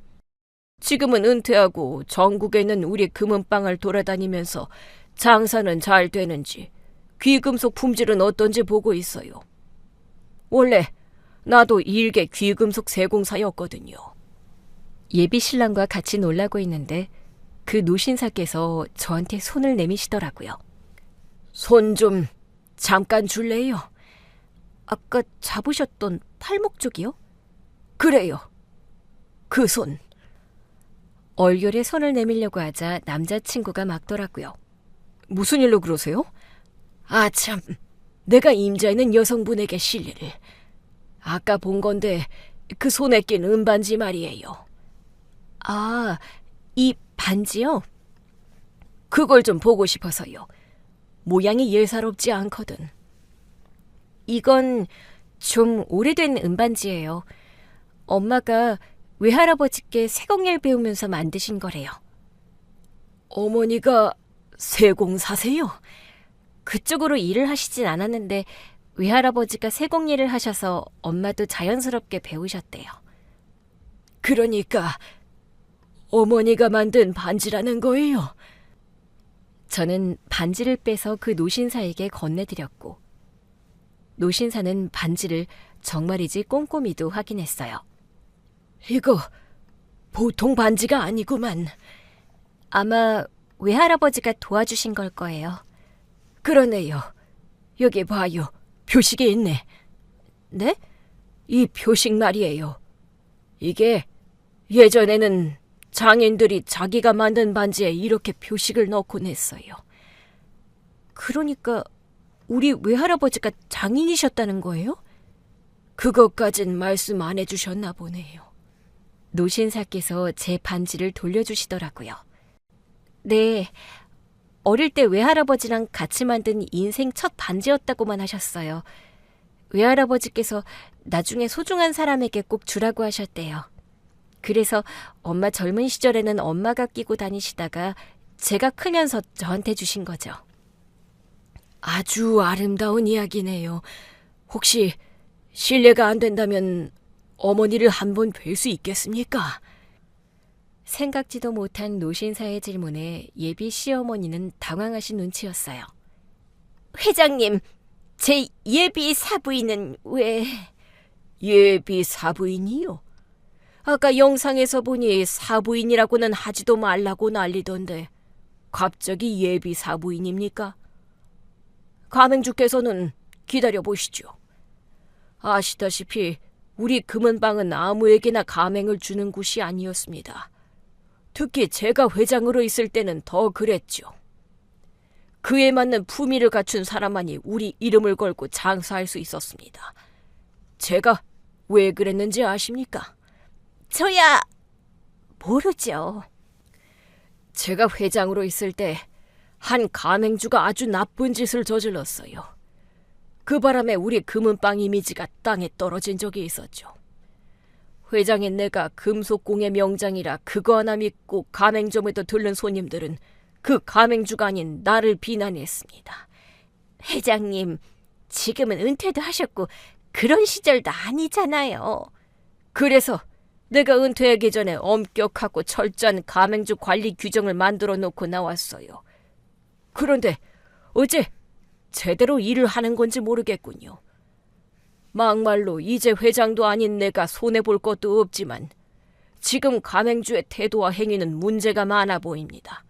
지금은 은퇴하고 전국에 있는 우리 금은방을 돌아다니면서 장사는 잘 되는지 귀금속 품질은 어떤지 보고 있어요. 원래 나도 일개 귀금속 세공사였거든요. 예비 신랑과 같이 놀라고 있는데 그 노신사께서 저한테 손을 내미시더라고요. 손 좀 잠깐 줄래요? 아까 잡으셨던 팔목 쪽이요? 그래요. 그 손. 얼결에 손을 내밀려고 하자 남자친구가 막더라고요. 무슨 일로 그러세요? 아 참, 내가 임자있는 여성분에게 실례를. 아까 본 건데 그 손에 낀 은반지 말이에요. 아, 이 반지요? 그걸 좀 보고 싶어서요. 모양이 예사롭지 않거든. 이건 좀 오래된 은반지예요. 엄마가 외할아버지께 세공예를 배우면서 만드신 거래요. 어머니가 세공사세요? 그쪽으로 일을 하시진 않았는데 외할아버지가 세공예를 하셔서 엄마도 자연스럽게 배우셨대요. 그러니까 어머니가 만든 반지라는 거예요? 저는 반지를 빼서 그 노신사에게 건네드렸고 노신사는 반지를 정말이지 꼼꼼히도 확인했어요. 이거 보통 반지가 아니구만. 아마 외할아버지가 도와주신 걸 거예요. 그러네요. 여기 봐요. 표식이 있네. 네? 이 표식 말이에요. 이게 예전에는 장인들이 자기가 만든 반지에 이렇게 표식을 넣곤 했어요. 그러니까 우리 외할아버지가 장인이셨다는 거예요? 그것까진 말씀 안 해주셨나 보네요. 노신사께서 제 반지를 돌려주시더라고요. 네, 어릴 때 외할아버지랑 같이 만든 인생 첫 반지였다고만 하셨어요. 외할아버지께서 나중에 소중한 사람에게 꼭 주라고 하셨대요. 그래서 엄마 젊은 시절에는 엄마가 끼고 다니시다가 제가 크면서 저한테 주신 거죠. 아주 아름다운 이야기네요. 혹시 실례가 안 된다면 어머니를 한번 뵐 수 있겠습니까? 생각지도 못한 노신사의 질문에 예비 시어머니는 당황하신 눈치였어요. 회장님, 제 예비 사부인은 왜... 예비 사부인이요? 아까 영상에서 보니 사부인이라고는 하지도 말라고 난리던데 갑자기 예비 사부인입니까? 가맹주께서는 기다려보시죠. 아시다시피 우리 금은방은 아무에게나 가맹을 주는 곳이 아니었습니다. 특히 제가 회장으로 있을 때는 더 그랬죠. 그에 맞는 품위를 갖춘 사람만이 우리 이름을 걸고 장사할 수 있었습니다. 제가 왜 그랬는지 아십니까? 저야 모르죠. 제가 회장으로 있을 때 한 가맹주가 아주 나쁜 짓을 저질렀어요. 그 바람에 우리 금은방 이미지가 땅에 떨어진 적이 있었죠. 회장인 내가 금속공의 명장이라 그거 하나 믿고 가맹점에도 들른 손님들은 그 가맹주가 아닌 나를 비난했습니다. 회장님, 지금은 은퇴도 하셨고 그런 시절도 아니잖아요. 그래서 내가 은퇴하기 전에 엄격하고 철저한 가맹주 관리 규정을 만들어 놓고 나왔어요. 그런데 어째 제대로 일을 하는 건지 모르겠군요. 막말로 이제 회장도 아닌 내가 손해볼 것도 없지만 지금 가맹주의 태도와 행위는 문제가 많아 보입니다.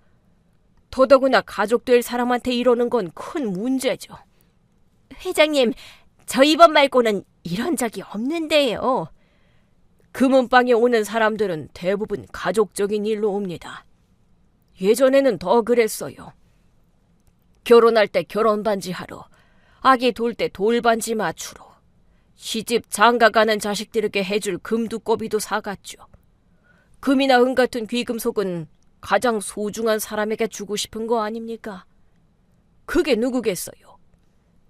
더더구나 가족 될 사람한테 이러는 건 큰 문제죠. 회장님, 저 이번 말고는 이런 적이 없는데요. 금은방에 오는 사람들은 대부분 가족적인 일로 옵니다. 예전에는 더 그랬어요. 결혼할 때 결혼반지 하러, 아기 돌 때 돌반지 맞추러, 시집 장가 가는 자식들에게 해줄 금두꺼비도 사갔죠. 금이나 은 같은 귀금속은 가장 소중한 사람에게 주고 싶은 거 아닙니까? 그게 누구겠어요?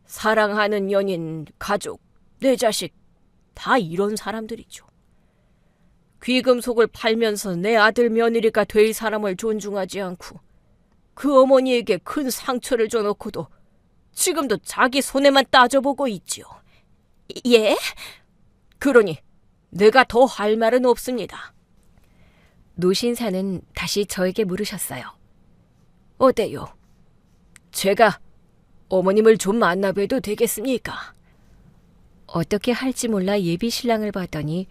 사랑하는 연인, 가족, 내 자식, 다 이런 사람들이죠. 귀금속을 팔면서 내 아들 며느리가 될 사람을 존중하지 않고 그 어머니에게 큰 상처를 줘놓고도 지금도 자기 손해만 따져보고 있지요. 예? 그러니 내가 더 할 말은 없습니다. 노신사는 다시 저에게 물으셨어요. 어때요? 제가 어머님을 좀 만나봐도 되겠습니까? 어떻게 할지 몰라 예비신랑을 봤더니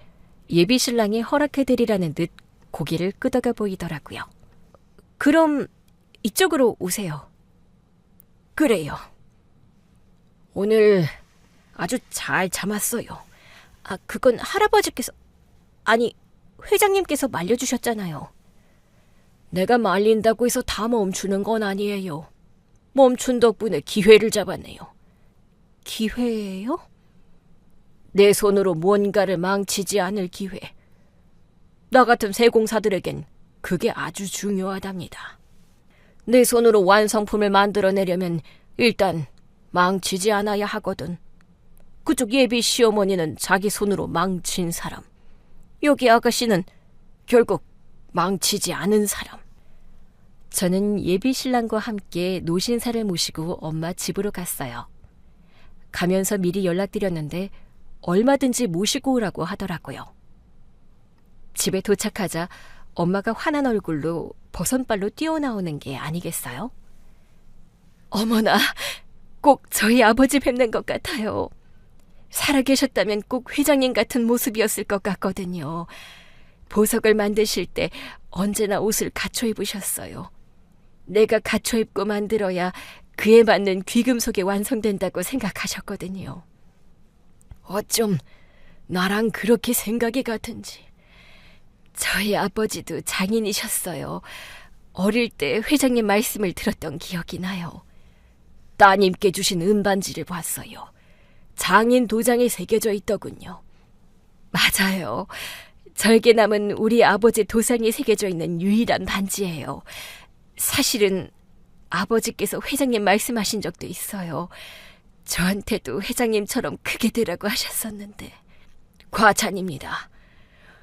예비신랑이 허락해드리라는 듯 고개를 끄덕여 보이더라고요. 그럼 이쪽으로 오세요. 그래요. 오늘 아주 잘 참았어요. 그건 할아버지께서, 아니, 회장님께서 말려주셨잖아요. 내가 말린다고 해서 다 멈추는 건 아니에요. 멈춘 덕분에 기회를 잡았네요. 기회예요? 내 손으로 뭔가를 망치지 않을 기회. 나 같은 세공사들에겐 그게 아주 중요하답니다. 내 손으로 완성품을 만들어내려면 일단 망치지 않아야 하거든. 그쪽 예비 시어머니는 자기 손으로 망친 사람. 여기 아가씨는 결국 망치지 않은 사람. 저는 예비신랑과 함께 노신사를 모시고 엄마 집으로 갔어요. 가면서 미리 연락드렸는데 얼마든지 모시고 오라고 하더라고요. 집에 도착하자 엄마가 화난 얼굴로 버선발로 뛰어나오는 게 아니겠어요? 어머나, 꼭 저희 아버지 뵙는 것 같아요. 살아계셨다면 꼭 회장님 같은 모습이었을 것 같거든요. 보석을 만드실 때 언제나 옷을 갖춰 입으셨어요. 내가 갖춰 입고 만들어야 그에 맞는 귀금속이 완성된다고 생각하셨거든요. 어쩜 나랑 그렇게 생각이 같은지. 저희 아버지도 장인이셨어요. 어릴 때 회장님 말씀을 들었던 기억이 나요. 따님께 주신 은반지를 봤어요. 장인 도장이 새겨져 있더군요. 맞아요. 절개 남은 우리 아버지 도장이 새겨져 있는 유일한 반지예요. 사실은 아버지께서 회장님 말씀하신 적도 있어요. 저한테도 회장님처럼 크게 되라고 하셨었는데. 과찬입니다.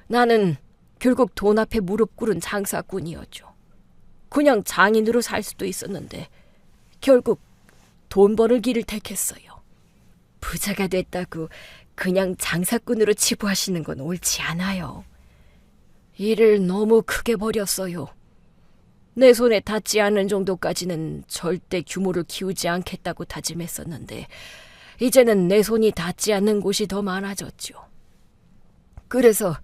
나는 결국 돈 앞에 무릎 꿇은 장사꾼이었죠. 그냥 장인으로 살 수도 있었는데 결국 돈 버는 길을 택했어요. 부자가 됐다고 그냥 장사꾼으로 치부하시는 건 옳지 않아요. 일을 너무 크게 벌였어요. 내 손에 닿지 않은 정도까지는 절대 규모를 키우지 않겠다고 다짐했었는데 이제는 내 손이 닿지 않는 곳이 더 많아졌죠. 그래서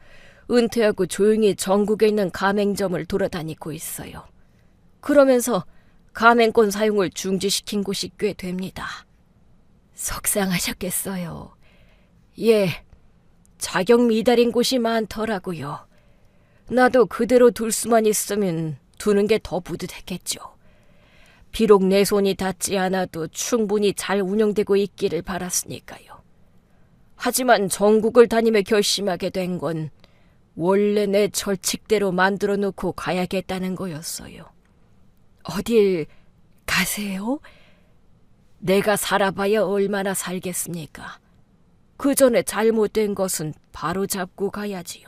은퇴하고 조용히 전국에 있는 가맹점을 돌아다니고 있어요. 그러면서 가맹권 사용을 중지시킨 곳이 꽤 됩니다. 속상하셨겠어요. 예, 자격 미달인 곳이 많더라고요. 나도 그대로 둘 수만 있으면 두는 게 더 뿌듯했겠죠. 비록 내 손이 닿지 않아도 충분히 잘 운영되고 있기를 바랐으니까요. 하지만 전국을 다니며 결심하게 된 건 원래 내 절칙대로 만들어 놓고 가야겠다는 거였어요. 어딜 가세요? 내가 살아봐야 얼마나 살겠습니까? 그 전에 잘못된 것은 바로 잡고 가야지요.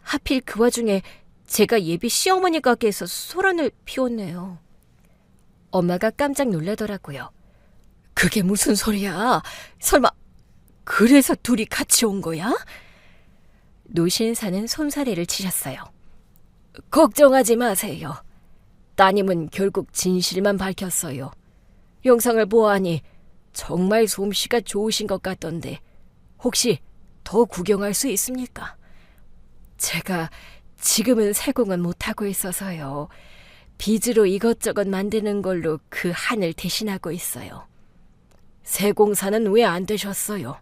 하필 그 와중에 제가 예비 시어머니 가게에서 소란을 피웠네요. 엄마가 깜짝 놀라더라고요. 그게 무슨 소리야? 설마 그래서 둘이 같이 온 거야? 노신사는 손사래를 치셨어요. 걱정하지 마세요. 따님은 결국 진실만 밝혔어요. 영상을 보아하니 정말 솜씨가 좋으신 것 같던데 혹시 더 구경할 수 있습니까? 제가 지금은 세공은 못하고 있어서요. 빚으로 이것저것 만드는 걸로 그 한을 대신하고 있어요. 세공사는 왜 안 되셨어요?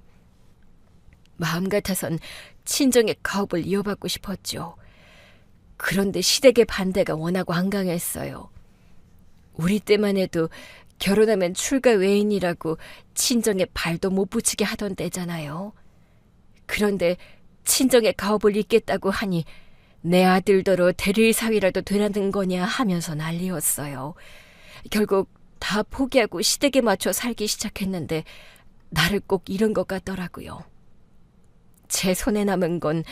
마음 같아선 친정의 가업을 이어받고 싶었죠. 그런데 시댁의 반대가 워낙 완강했어요. 우리 때만 해도 결혼하면 출가 외인이라고 친정에 발도 못 붙이게 하던 때잖아요. 그런데 친정의 가업을 잇겠다고 하니 내 아들더러 대릴사위라도 되라는 거냐 하면서 난리였어요. 결국 다 포기하고 시댁에 맞춰 살기 시작했는데 나를 꼭 잃은 것 같더라고요. 제 손에 남은 건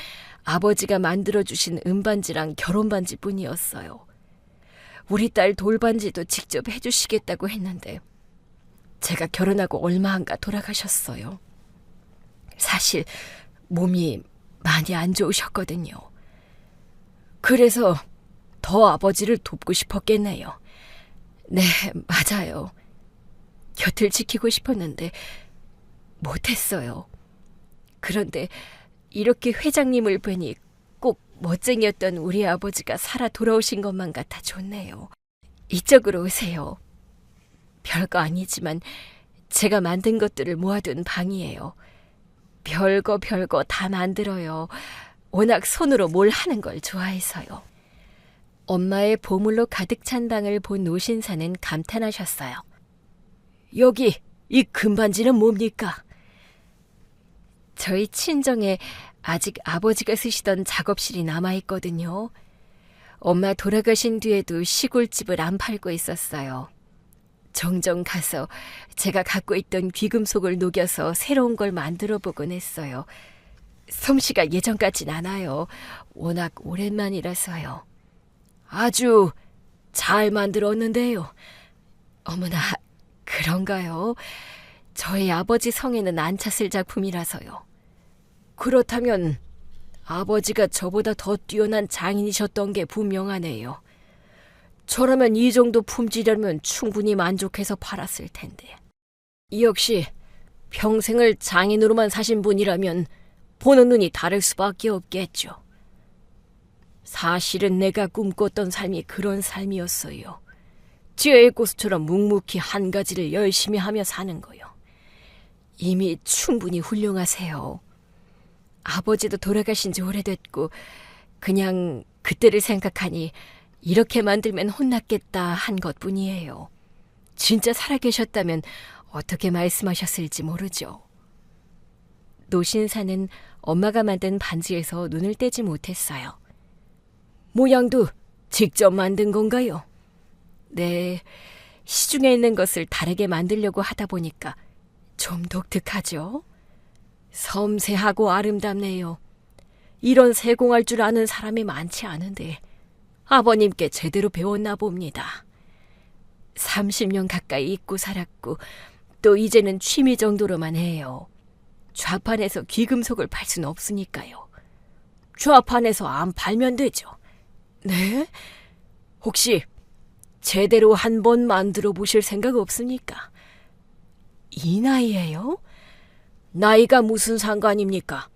아버지가 만들어주신 은반지랑 결혼반지뿐이었어요. 우리 딸 돌반지도 직접 해주시겠다고 했는데 제가 결혼하고 얼마 안가 돌아가셨어요. 사실 몸이 많이 안 좋으셨거든요. 그래서 더 아버지를 돕고 싶었겠네요. 네, 맞아요. 곁을 지키고 싶었는데 못했어요. 그런데 이렇게 회장님을 뵈니 꼭 멋쟁이였던 우리 아버지가 살아 돌아오신 것만 같아 좋네요. 이쪽으로 오세요. 별거 아니지만 제가 만든 것들을 모아둔 방이에요. 별거 다 만들어요. 워낙 손으로 뭘 하는 걸 좋아해서요. 엄마의 보물로 가득 찬 방을 본 노신사는 감탄하셨어요. 여기 이 금반지는 뭡니까? 저희 친정에 아직 아버지가 쓰시던 작업실이 남아있거든요. 엄마 돌아가신 뒤에도 시골집을 안 팔고 있었어요. 종종 가서 제가 갖고 있던 귀금속을 녹여서 새로운 걸 만들어 보곤 했어요. 솜씨가 예전 같진 않아요. 워낙 오랜만이라서요. 아주 잘 만들었는데요. 어머나, 그런가요? 저희 아버지 성에는 안 찼을 작품이라서요. 그렇다면 아버지가 저보다 더 뛰어난 장인이셨던 게 분명하네요. 저라면 이 정도 품질이라면 충분히 만족해서 팔았을 텐데. 역시 평생을 장인으로만 사신 분이라면 보는 눈이 다를 수밖에 없겠죠. 사실은 내가 꿈꿨던 삶이 그런 삶이었어요. 지혜의 고수처럼 묵묵히 한 가지를 열심히 하며 사는 거요. 이미 충분히 훌륭하세요. 아버지도 돌아가신 지 오래됐고 그냥 그때를 생각하니 이렇게 만들면 혼났겠다 한 것뿐이에요. 진짜 살아계셨다면 어떻게 말씀하셨을지 모르죠. 노신사는 엄마가 만든 반지에서 눈을 떼지 못했어요. 모양도 직접 만든 건가요? 네, 시중에 있는 것을 다르게 만들려고 하다 보니까 좀 독특하죠? 섬세하고 아름답네요. 이런 세공할 줄 아는 사람이 많지 않은데 아버님께 제대로 배웠나 봅니다. 30년 가까이 잊고 살았고 또 이제는 취미 정도로만 해요. 좌판에서 귀금속을 팔 수는 없으니까요. 좌판에서 안 팔면 되죠. 네? 혹시 제대로 한번 만들어 보실 생각 없습니까? 이 나이에요? 나이가 무슨 상관입니까?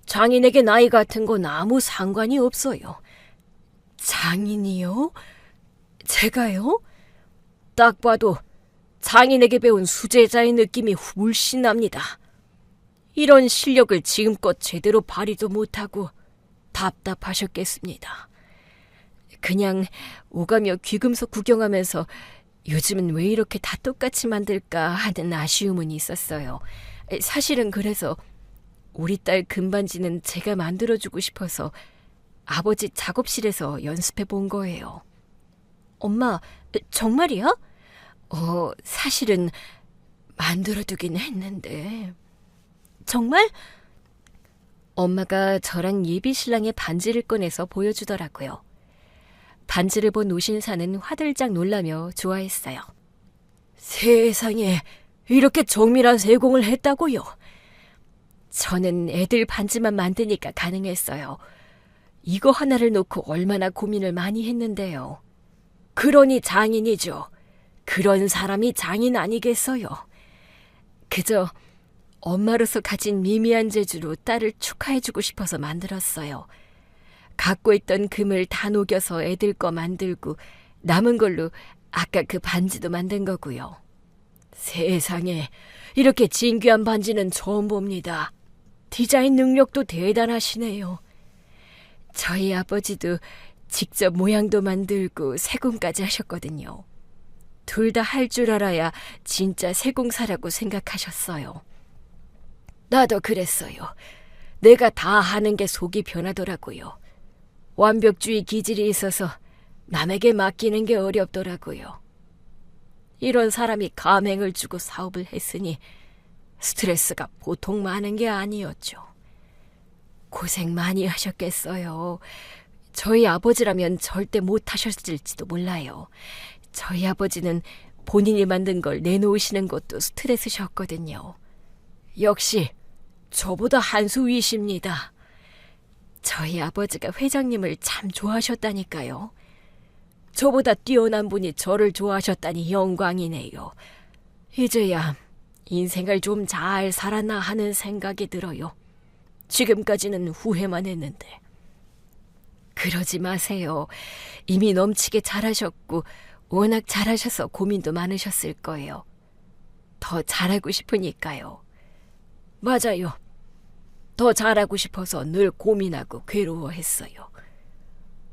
장인에게 나이 같은 건 아무 상관이 없어요. 장인이요? 제가요? 딱 봐도 장인에게 배운 수제자의 느낌이 훨씬 납니다. 이런 실력을 지금껏 제대로 발휘도 못하고 답답하셨겠습니다. 그냥 오가며 귀금속 구경하면서 요즘은 왜 이렇게 다 똑같이 만들까 하는 아쉬움은 있었어요. 사실은 그래서 우리 딸 금반지는 제가 만들어주고 싶어서 아버지 작업실에서 연습해 본 거예요. 엄마, 정말이야? 사실은 만들어두긴 했는데. 정말? 엄마가 저랑 예비 신랑의 반지를 꺼내서 보여주더라고요. 반지를 본 노신사는 화들짝 놀라며 좋아했어요. 세상에, 이렇게 정밀한 세공을 했다고요? 저는 애들 반지만 만드니까 가능했어요. 이거 하나를 놓고 얼마나 고민을 많이 했는데요. 그러니 장인이죠. 그런 사람이 장인 아니겠어요? 그저 엄마로서 가진 미미한 재주로 딸을 축하해주고 싶어서 만들었어요. 갖고 있던 금을 다 녹여서 애들 거 만들고 남은 걸로 아까 그 반지도 만든 거고요. 세상에, 이렇게 진귀한 반지는 처음 봅니다. 디자인 능력도 대단하시네요. 저희 아버지도 직접 모양도 만들고 세공까지 하셨거든요. 둘 다 할 줄 알아야 진짜 세공사라고 생각하셨어요. 나도 그랬어요. 내가 다 하는 게 속이 변하더라고요. 완벽주의 기질이 있어서 남에게 맡기는 게 어렵더라고요. 이런 사람이 감행을 주고 사업을 했으니 스트레스가 보통 많은 게 아니었죠. 고생 많이 하셨겠어요. 저희 아버지라면 절대 못하셨을지도 몰라요. 저희 아버지는 본인이 만든 걸 내놓으시는 것도 스트레스셨거든요. 역시 저보다 한 수 위십니다. 저희 아버지가 회장님을 참 좋아하셨다니까요. 저보다 뛰어난 분이 저를 좋아하셨다니 영광이네요. 이제야 인생을 좀 잘 살았나 하는 생각이 들어요. 지금까지는 후회만 했는데. 그러지 마세요. 이미 넘치게 잘하셨고 워낙 잘하셔서 고민도 많으셨을 거예요. 더 잘하고 싶으니까요. 맞아요. 더 잘하고 싶어서 늘 고민하고 괴로워했어요.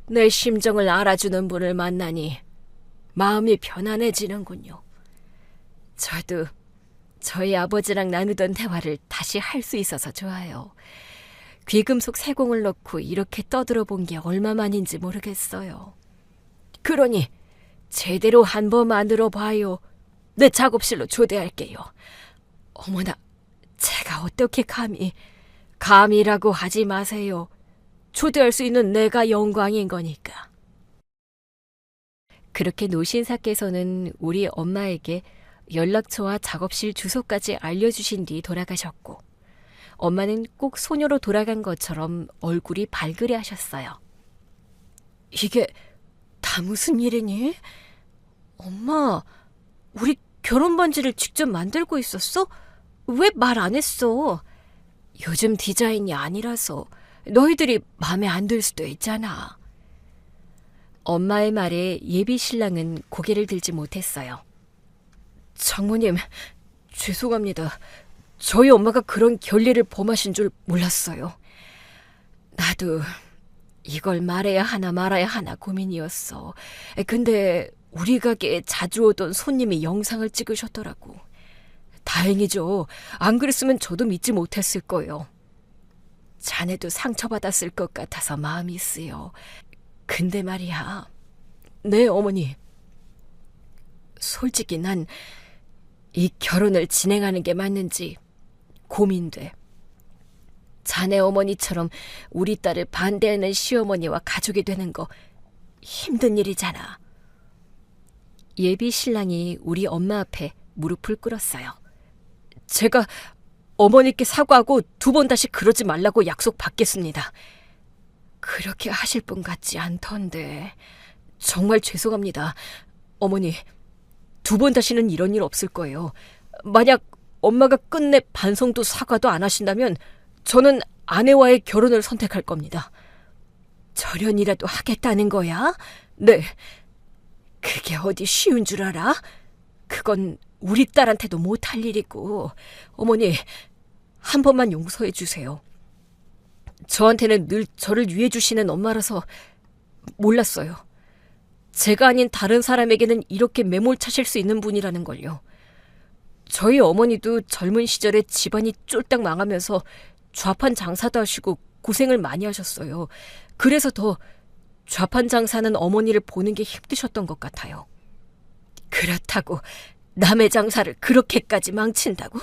내 심정을 알아주는 분을 만나니 마음이 편안해지는군요. 저도 저희 아버지랑 나누던 대화를 다시 할 수 있어서 좋아요. 귀금속 세공을 넣고 이렇게 떠들어 본 게 얼마만인지 모르겠어요. 그러니 제대로 한번 만들어 봐요. 내 작업실로 초대할게요. 어머나, 제가 어떻게 감히... 감이라고 하지 마세요. 초대할 수 있는 내가 영광인 거니까. 그렇게 노신사께서는 우리 엄마에게 연락처와 작업실 주소까지 알려주신 뒤 돌아가셨고 엄마는 꼭 소녀로 돌아간 것처럼 얼굴이 발그레 하셨어요. 이게 다 무슨 일이니? 엄마, 우리 결혼 반지를 직접 만들고 있었어? 왜 말 안 했어? 요즘 디자인이 아니라서 너희들이 마음에 안 들 수도 있잖아. 엄마의 말에 예비 신랑은 고개를 들지 못했어요. 장모님, 죄송합니다. 저희 엄마가 그런 결례를 범하신 줄 몰랐어요. 나도 이걸 말해야 하나 말아야 하나 고민이었어. 근데 우리 가게에 자주 오던 손님이 영상을 찍으셨더라고. 다행이죠. 안 그랬으면 저도 믿지 못했을 거예요. 자네도 상처받았을 것 같아서 마음이 쓰여. 근데 말이야. 네, 어머니. 솔직히 난 이 결혼을 진행하는 게 맞는지 고민돼. 자네 어머니처럼 우리 딸을 반대하는 시어머니와 가족이 되는 거 힘든 일이잖아. 예비 신랑이 우리 엄마 앞에 무릎을 꿇었어요. 제가 어머니께 사과하고 2번 다시 그러지 말라고 약속 받겠습니다. 그렇게 하실 분 같지 않던데. 정말 죄송합니다. 어머니, 2번 다시는 이런 일 없을 거예요. 만약 엄마가 끝내 반성도 사과도 안 하신다면 저는 아내와의 결혼을 선택할 겁니다. 절연이라도 하겠다는 거야? 네. 그게 어디 쉬운 줄 알아? 그건 우리 딸한테도 못할 일이고. 어머니, 한 번만 용서해 주세요. 저한테는 늘 저를 위해 주시는 엄마라서 몰랐어요. 제가 아닌 다른 사람에게는 이렇게 매몰차실 수 있는 분이라는 걸요. 저희 어머니도 젊은 시절에 집안이 쫄딱 망하면서 좌판 장사도 하시고 고생을 많이 하셨어요. 그래서 더 좌판 장사는 어머니를 보는 게 힘드셨던 것 같아요. 그렇다고 남의 장사를 그렇게까지 망친다고?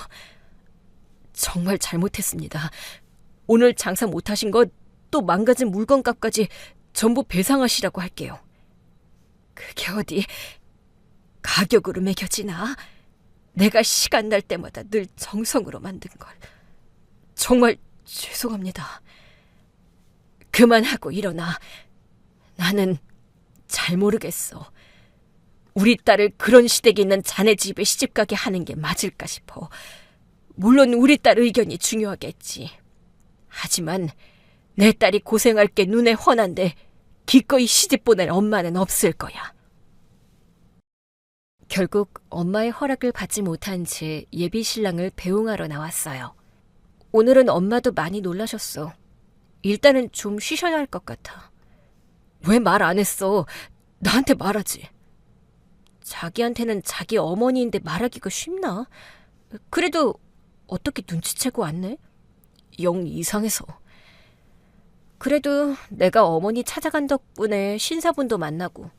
정말 잘못했습니다. 오늘 장사 못하신 것, 또 망가진 물건값까지 전부 배상하시라고 할게요. 그게 어디 가격으로 매겨지나? 내가 시간 날 때마다 늘 정성으로 만든 걸. 정말 죄송합니다. 그만하고 일어나. 나는 잘 모르겠어. 우리 딸을 그런 시댁에 있는 자네 집에 시집가게 하는 게 맞을까 싶어. 물론 우리 딸 의견이 중요하겠지. 하지만 내 딸이 고생할 게 눈에 훤한데 기꺼이 시집 보낼 엄마는 없을 거야. 결국 엄마의 허락을 받지 못한 채 예비 신랑을 배웅하러 나왔어요. 오늘은 엄마도 많이 놀라셨어. 일단은 좀 쉬셔야 할 것 같아. 왜 말 안 했어? 나한테 말하지. 자기한테는 자기 어머니인데 말하기가 쉽나? 그래도 어떻게 눈치채고 왔네? 영 이상해서. 그래도 내가 어머니 찾아간 덕분에 신사분도 만나고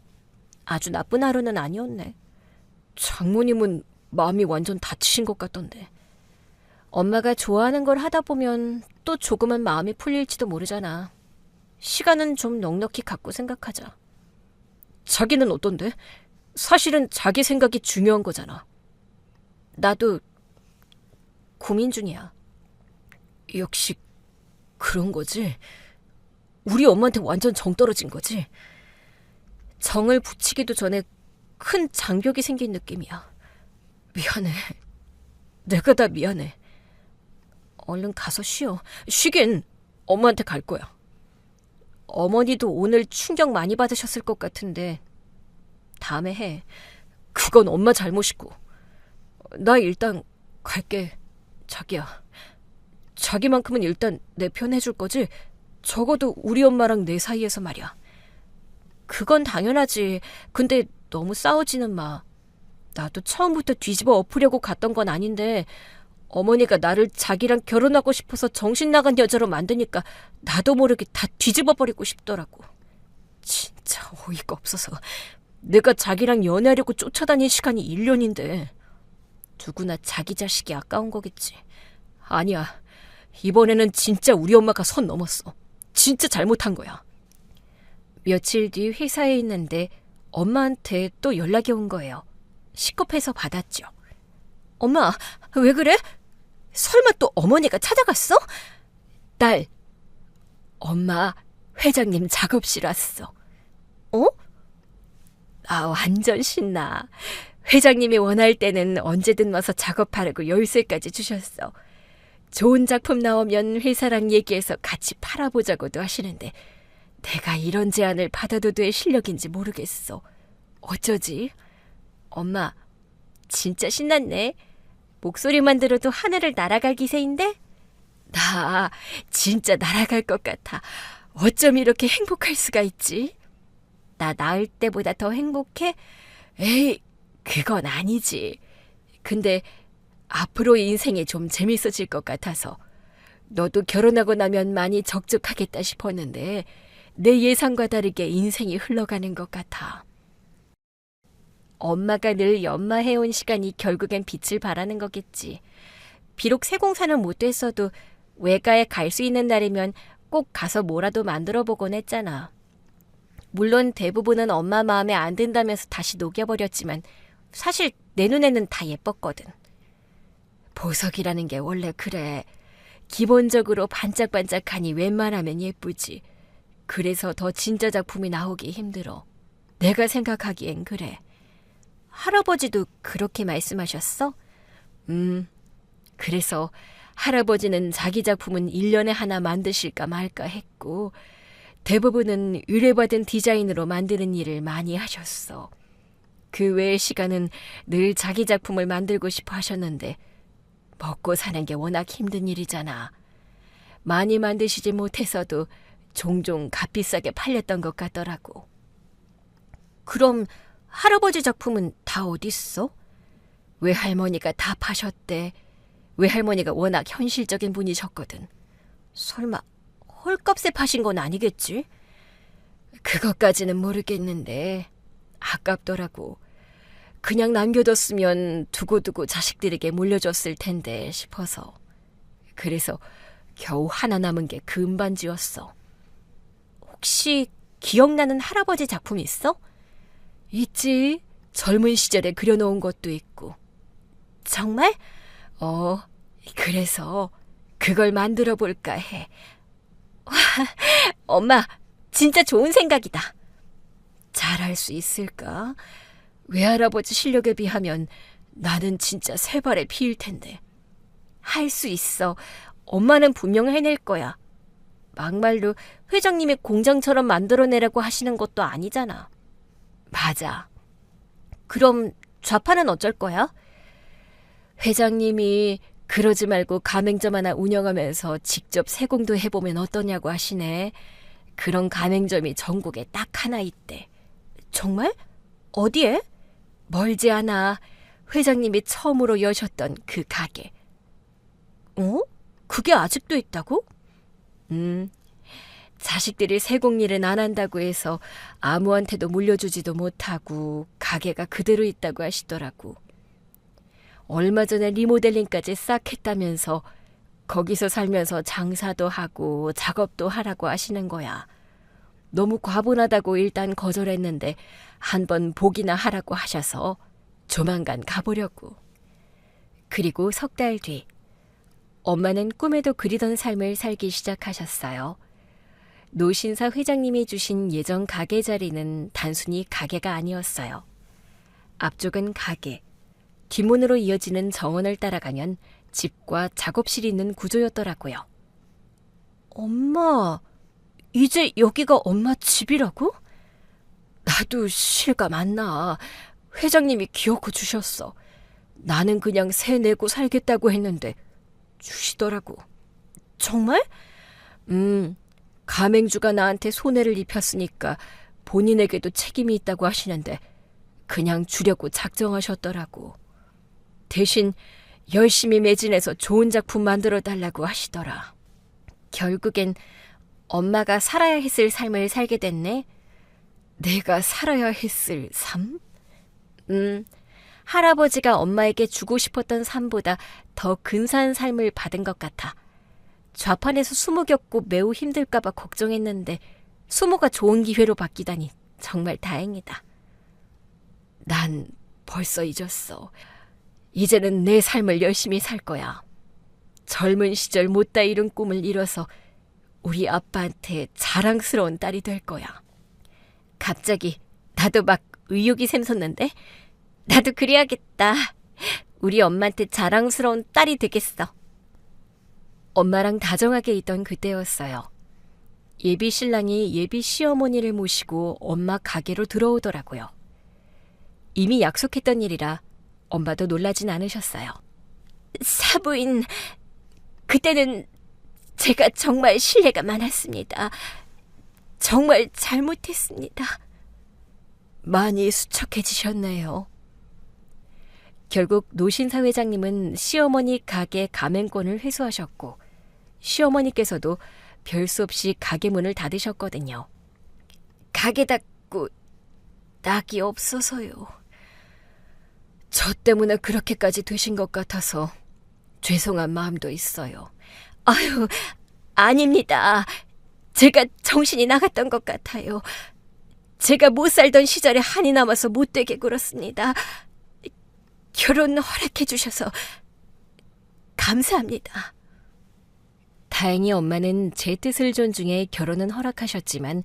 아주 나쁜 하루는 아니었네. 장모님은 마음이 완전 다치신 것 같던데. 엄마가 좋아하는 걸 하다 보면 또 조금은 마음이 풀릴지도 모르잖아. 시간은 좀 넉넉히 갖고 생각하자. 자기는 어떤데? 사실은 자기 생각이 중요한 거잖아. 나도 고민 중이야. 역시 그런 거지? 우리 엄마한테 완전 정 떨어진 거지? 정을 붙이기도 전에 큰 장벽이 생긴 느낌이야. 미안해. 내가 다 미안해. 얼른 가서 쉬어. 쉬긴 엄마한테 갈 거야. 어머니도 오늘 충격 많이 받으셨을 것 같은데 다음에 해. 그건 엄마 잘못이고. 나 일단 갈게. 자기야. 자기만큼은 일단 내 편 해줄 거지? 적어도 우리 엄마랑 내 사이에서 말이야. 그건 당연하지. 근데 너무 싸우지는 마. 나도 처음부터 뒤집어 엎으려고 갔던 건 아닌데 어머니가 나를 자기랑 결혼하고 싶어서 정신 나간 여자로 만드니까 나도 모르게 다 뒤집어 버리고 싶더라고. 진짜 어이가 없어서. 내가 자기랑 연애하려고 쫓아다닌 시간이 1년인데. 누구나 자기 자식이 아까운 거겠지. 아니야. 이번에는 진짜 우리 엄마가 선 넘었어. 진짜 잘못한 거야. 며칠 뒤 회사에 있는데 엄마한테 또 연락이 온 거예요. 시급해서 받았죠. 엄마, 왜 그래? 설마 또 어머니가 찾아갔어? 딸, 엄마 회장님 작업실 왔어. 어? 아, 완전 신나. 회장님이 원할 때는 언제든 와서 작업하라고 열쇠까지 주셨어. 좋은 작품 나오면 회사랑 얘기해서 같이 팔아보자고도 하시는데 내가 이런 제안을 받아도 될 실력인지 모르겠어. 어쩌지? 엄마, 진짜 신났네. 목소리만 들어도 하늘을 날아갈 기세인데? 나 진짜 날아갈 것 같아. 어쩜 이렇게 행복할 수가 있지? 나 낳을 때보다 더 행복해? 에이, 그건 아니지. 근데 앞으로 인생이 좀 재밌어질 것 같아서. 너도 결혼하고 나면 많이 적적하겠다 싶었는데 내 예상과 다르게 인생이 흘러가는 것 같아. 엄마가 늘 연마해온 시간이 결국엔 빛을 발하는 거겠지. 비록 세공사는 못 됐어도 외가에 갈 수 있는 날이면 꼭 가서 뭐라도 만들어 보곤 했잖아. 물론 대부분은 엄마 마음에 안 든다면서 다시 녹여버렸지만 사실 내 눈에는 다 예뻤거든. 보석이라는 게 원래 그래. 기본적으로 반짝반짝하니 웬만하면 예쁘지. 그래서 더 진짜 작품이 나오기 힘들어. 내가 생각하기엔 그래. 할아버지도 그렇게 말씀하셨어? 그래서 할아버지는 자기 작품은 1년에 하나 만드실까 말까 했고 대부분은 의뢰받은 디자인으로 만드는 일을 많이 하셨어. 그 외의 시간은 늘 자기 작품을 만들고 싶어 하셨는데 먹고 사는 게 워낙 힘든 일이잖아. 많이 만드시지 못해서도 종종 값비싸게 팔렸던 것 같더라고. 그럼 할아버지 작품은 다 어딨어? 외할머니가 다 파셨대. 외할머니가 워낙 현실적인 분이셨거든. 설마 헐값에 파신 건 아니겠지? 그것까지는 모르겠는데 아깝더라고. 그냥 남겨뒀으면 두고두고 자식들에게 물려줬을 텐데 싶어서. 그래서 겨우 하나 남은 게 그 은반지였어. 혹시 기억나는 할아버지 작품 있어? 있지. 젊은 시절에 그려놓은 것도 있고. 정말? 그래서 그걸 만들어 볼까 해. 엄마, 진짜 좋은 생각이다. 잘할 수 있을까? 외할아버지 실력에 비하면 나는 진짜 세 발에 피일 텐데. 할 수 있어. 엄마는 분명 해낼 거야. 막말로 회장님이 공장처럼 만들어내라고 하시는 것도 아니잖아. 맞아. 그럼 좌판은 어쩔 거야? 회장님이 그러지 말고 가맹점 하나 운영하면서 직접 세공도 해보면 어떠냐고 하시네. 그런 가맹점이 전국에 딱 하나 있대. 정말? 어디에? 멀지 않아. 회장님이 처음으로 여셨던 그 가게. 그게 아직도 있다고? 자식들이 세공일은 안 한다고 해서 아무한테도 물려주지도 못하고 가게가 그대로 있다고 하시더라고. 얼마 전에 리모델링까지 싹 했다면서 거기서 살면서 장사도 하고 작업도 하라고 하시는 거야. 너무 과분하다고 일단 거절했는데 한번 보기나 하라고 하셔서 조만간 가보려고. 그리고 석 달 뒤 엄마는 꿈에도 그리던 삶을 살기 시작하셨어요. 노신사 회장님이 주신 예전 가게 자리는 단순히 가게가 아니었어요. 앞쪽은 가게, 뒷문으로 이어지는 정원을 따라가면 집과 작업실이 있는 구조였더라고요. 엄마, 이제 여기가 엄마 집이라고? 나도 실감 안 나. 회장님이 기어코 주셨어. 나는 그냥 새 내고 살겠다고 했는데 주시더라고. 정말? 가맹주가 나한테 손해를 입혔으니까 본인에게도 책임이 있다고 하시는데 그냥 주려고 작정하셨더라고. 대신 열심히 매진해서 좋은 작품 만들어 달라고 하시더라. 결국엔 엄마가 살아야 했을 삶을 살게 됐네. 내가 살아야 했을 삶? 할아버지가 엄마에게 주고 싶었던 삶보다 더 근사한 삶을 받은 것 같아. 좌판에서 수모 겪고 매우 힘들까봐 걱정했는데 수모가 좋은 기회로 바뀌다니 정말 다행이다. 난 벌써 잊었어. 이제는 내 삶을 열심히 살 거야. 젊은 시절 못다 이룬 꿈을 이뤄서 우리 아빠한테 자랑스러운 딸이 될 거야. 갑자기 나도 막 의욕이 샘솟는데? 나도 그래야겠다. 우리 엄마한테 자랑스러운 딸이 되겠어. 엄마랑 다정하게 있던 그때였어요. 예비 신랑이 예비 시어머니를 모시고 엄마 가게로 들어오더라고요. 이미 약속했던 일이라 엄마도 놀라진 않으셨어요. 사부인, 그때는 제가 정말 실례가 많았습니다. 정말 잘못했습니다. 많이 수척해지셨네요. 결국 노신사 회장님은 시어머니 가게 가맹권을 회수하셨고 시어머니께서도 별 수 없이 가게 문을 닫으셨거든요. 가게 닫고 낙이 없어서요. 저 때문에 그렇게까지 되신 것 같아서 죄송한 마음도 있어요. 아유, 아닙니다. 제가 정신이 나갔던 것 같아요. 제가 못 살던 시절에 한이 남아서 못되게 굴었습니다. 결혼 허락해 주셔서 감사합니다. 다행히 엄마는 제 뜻을 존중해 결혼은 허락하셨지만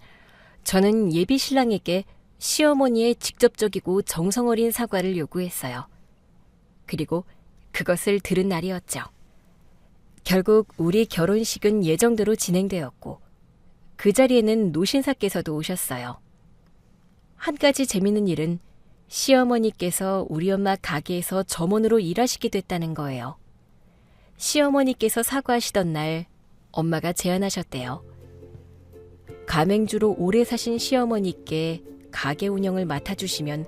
저는 예비 신랑에게 시어머니의 직접적이고 정성 어린 사과를 요구했어요. 그리고 그것을 들은 날이었죠. 결국 우리 결혼식은 예정대로 진행되었고 그 자리에는 노신사께서도 오셨어요. 한 가지 재밌는 일은 시어머니께서 우리 엄마 가게에서 점원으로 일하시게 됐다는 거예요. 시어머니께서 사과하시던 날 엄마가 제안하셨대요. 가맹주로 오래 사신 시어머니께 가게 운영을 맡아주시면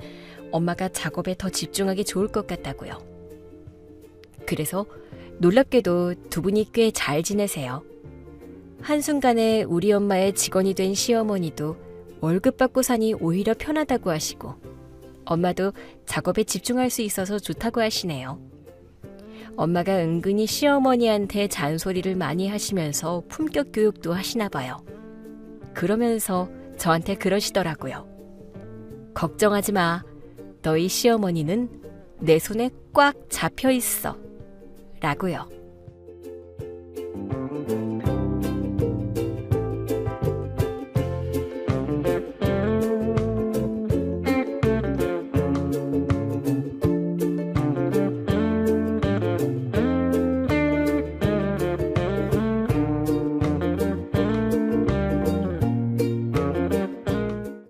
엄마가 작업에 더 집중하기 좋을 것 같다고요. 그래서 놀랍게도 두 분이 꽤 잘 지내세요. 한순간에 우리 엄마의 직원이 된 시어머니도 월급 받고 사니 오히려 편하다고 하시고 엄마도 작업에 집중할 수 있어서 좋다고 하시네요. 엄마가 은근히 시어머니한테 잔소리를 많이 하시면서 품격 교육도 하시나 봐요. 그러면서 저한테 그러시더라고요. 걱정하지 마. 너희 시어머니는 내 손에 꽉 잡혀 있어. 라고요.